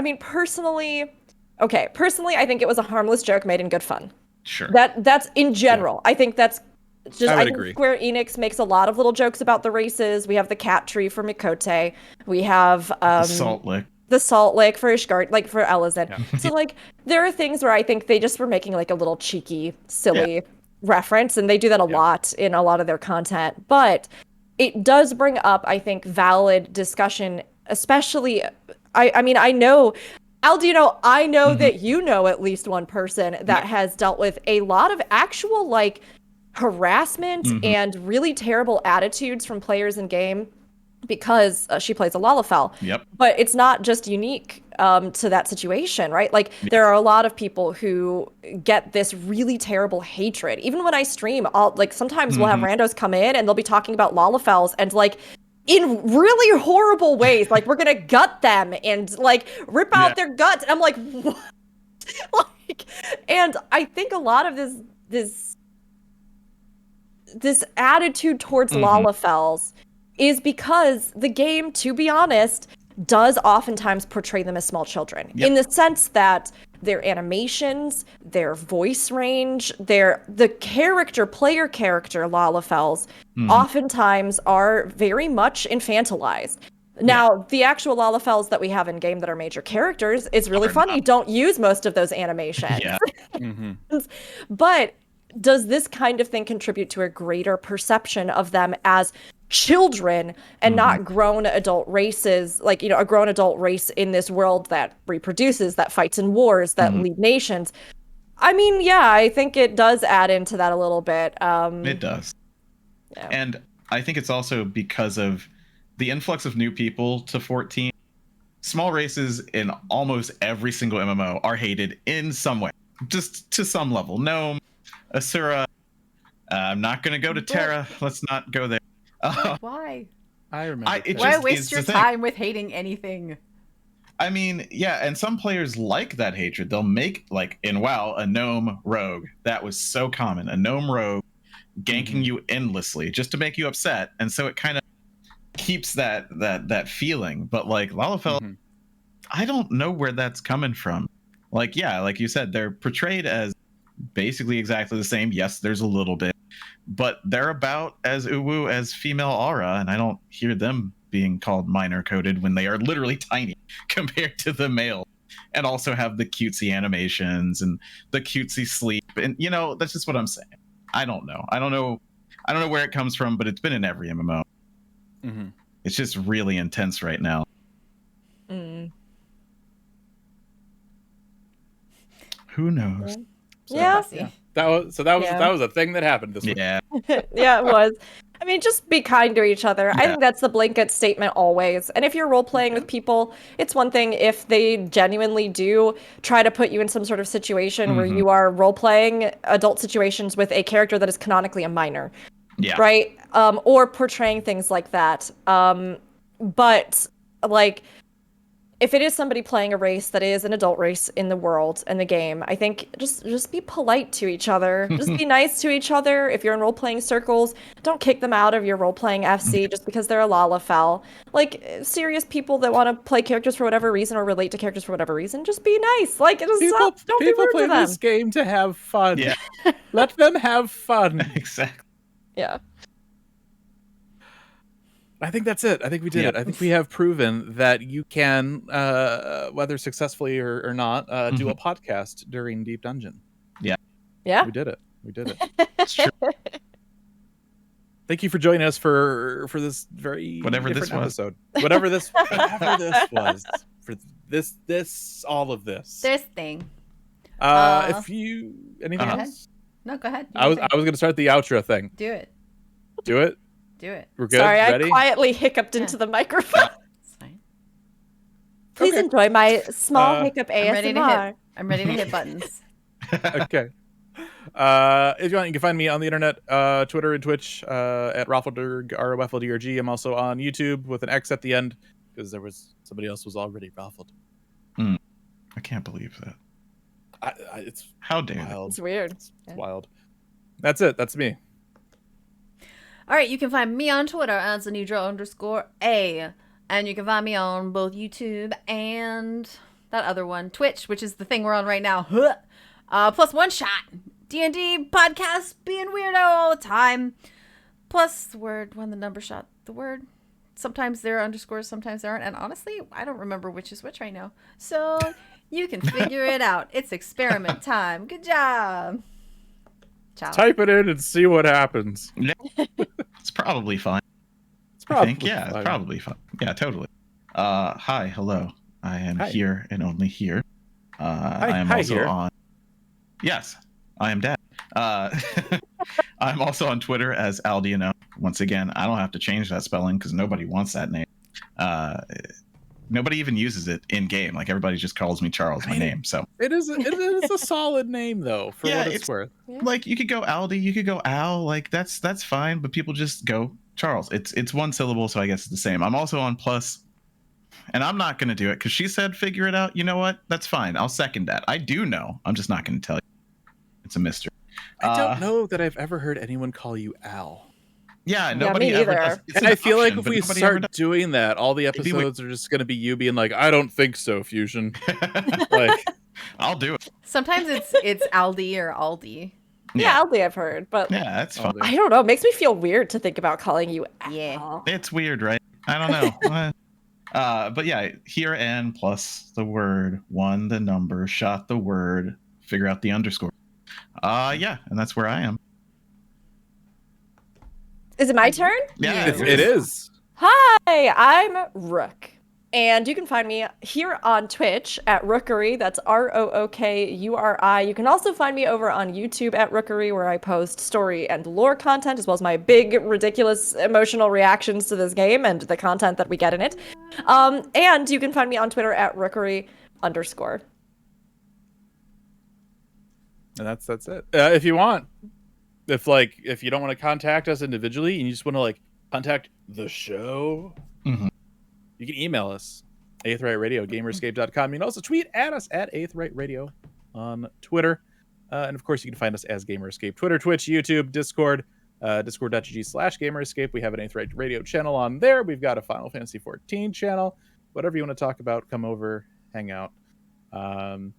mean, personally, I think it was a harmless joke made in good fun. Sure. That's in general. I think that's just. I think agree. Square Enix makes a lot of little jokes about the races. We have the cat tree for Mikote. We have the salt lick. The salt lick for Ishgard, like for Elizin. Yeah. So like there are things where I think they just were making like a little cheeky, silly reference, and they do that a lot in a lot of their content. But it does bring up, I think, valid discussion, especially I mean, I know Aldino, I know that you know at least one person that has dealt with a lot of actual like harassment and really terrible attitudes from players in game because she plays a Lalafell. Yep. But it's not just unique to that situation, right? Like there are a lot of people who get this really terrible hatred. Even when I stream, sometimes we'll have randos come in and they'll be talking about Lalafells and like in really horrible ways, like we're gonna gut them and like rip out their guts. And I'm like, what? Like, and I think a lot of this attitude towards Lalafells is because the game, to be honest, does oftentimes portray them as small children in the sense that their animations, their voice range, the player character Lalafells oftentimes are very much infantilized. Now, the actual Lalafells that we have in game that are major characters, it's really funny. Don't use most of those animations. Yeah. But does this kind of thing contribute to a greater perception of them as children and not grown adult races, like, a grown adult race in this world that reproduces, that fights in wars, that lead nations? I mean, yeah, I think it does add into that a little bit. It does. Yeah. And I think it's also because of the influx of new people to 14. Small races in almost every single MMO are hated in some way, just to some level. Gnome, Asura, I'm not going to go to Terra. Let's not go there. Why? I remember. Why waste your time with hating anything? I mean, yeah, and some players like that hatred. They'll make, like, in WoW, a gnome rogue. That was so common. A gnome rogue ganking you endlessly just to make you upset. And so it kind of keeps that feeling. But, like, Lalafell, I don't know where that's coming from. Like, yeah, like you said, they're portrayed as basically exactly the same. Yes, there's a little bit. But they're about as uwu as female aura, and I don't hear them being called minor coded when they are literally tiny compared to the male, and also have the cutesy animations and the cutesy sleep. And that's just what I'm saying. I don't know where it comes from, but it's been in every MMO. It's just really intense right now. Who knows? Yeah. That was a thing that happened this week. Yeah. Yeah, it was. I mean, just be kind to each other. I think that's the blanket statement always. And if you're role playing with people, it's one thing if they genuinely do try to put you in some sort of situation where you are role playing adult situations with a character that is canonically a minor. Yeah. Right? Or portraying things like that. But like, if it is somebody playing a race that is an adult race in the world and the game, I think just be polite to each other. Just be nice to each other. If you're in role-playing circles, don't kick them out of your role-playing FC just because they're a Lalafell. Like, serious people that want to play characters for whatever reason or relate to characters for whatever reason, just be nice. Like, don't be rude to them. People play this game to have fun. Yeah. Let them have fun. Exactly. Yeah. I think that's it. I think we did it. I think we have proven that you can, whether successfully or not, do a podcast during Deep Dungeon. Yeah. Yeah. We did it. It's true. Thank you for joining us for this very Whatever this was. episode. Whatever this was. For this all of this. This thing. If you anything else? No, go ahead. I was going to start the outro thing. Do it. Do it. Do it. We're good. Sorry, Ready? I quietly hiccuped into the microphone. It's fine. Please enjoy my small hiccup ASMR. I'm ready to hit buttons. Okay. If you want, you can find me on the internet, Twitter and Twitch, at Raffledurg, ROFLDRG. I'm also on YouTube with an X at the end because somebody else was already Raffled. I can't believe that. It's how dare wild. It's weird. It's wild. That's it. That's me. All right, you can find me on Twitter as Anidra_A. And you can find me on both YouTube and that other one, Twitch, which is the thing we're on right now. Plus One Shot. D&D podcast being weirdo all the time. Plus the word when the number shot the word. Sometimes there are underscores, sometimes there aren't. And honestly, I don't remember which is which right now. So you can figure it out. It's experiment time. Good job. Ciao. Type it in and see what happens. It's probably fine. It's probably It's probably fine. Yeah, totally. Hi, hello. I am here and only here. I am also here. on. Yes, I am Dad. I'm also on Twitter as Aldiano. Once again, I don't have to change that spelling because nobody wants that name. Nobody even uses it in game. Like everybody just calls me Charles, my name. So it is a solid name though, for what it's worth. Like you could go Aldi, you could go Al. Like that's fine, but people just go Charles. It's one syllable, so I guess it's the same. I'm also on Plus, and I'm not gonna do it because she said figure it out. You know what? That's fine. I'll second that. I do know. I'm just not gonna tell you. It's a mystery. I don't know that I've ever heard anyone call you Al. Yeah, nobody ever does. And I feel like if we start doing that, all the episodes are just going to be you being like, I don't think so, Fusion. Like, I'll do it. Sometimes it's Aldi or Aldi. Yeah, Aldi I've heard, but yeah, that's fine. I don't know. It makes me feel weird to think about calling you Al. Yeah. It's weird, right? I don't know. But yeah, here and plus the word, one the number, shot the word, figure out the underscore. Yeah, and that's where I am. Is it my turn? Yeah, it is. Hi, I'm Rook. And you can find me here on Twitch at Rookery. That's ROOKURI. You can also find me over on YouTube at Rookery, where I post story and lore content, as well as my big, ridiculous, emotional reactions to this game and the content that we get in it. And you can find me on Twitter at Rookery_. And that's it. If you want. If you don't want to contact us individually and you just want to contact the show, you can email us, aetheryte.radio, gamerscape.com. You can also tweet at us at aetheryte.radio on Twitter. And of course, you can find us as Gamerscape, Twitter, Twitch, YouTube, Discord, discord.gg/Gamerscape. We have an Aetheryte Radio channel on there. We've got a Final Fantasy XIV channel. Whatever you want to talk about, come over, hang out. And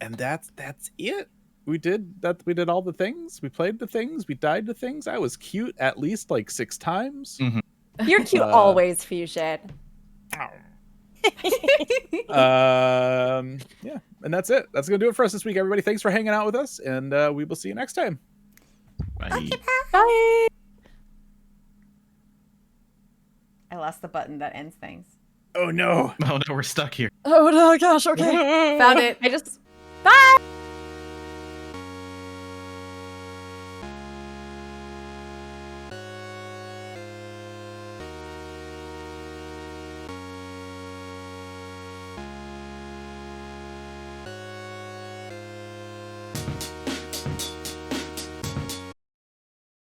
that's it. We did all the things. We played the things. We died to things. I was cute at least 6 times. You're cute always, Fusion. Yeah, and that's it. That's gonna do it for us this week, everybody. Thanks for hanging out with us, and we will see you next time. Bye. Okay, Bye. I lost the button that ends things. Oh no! Oh no, we're stuck here. Oh no, gosh. Okay. Found it. Bye.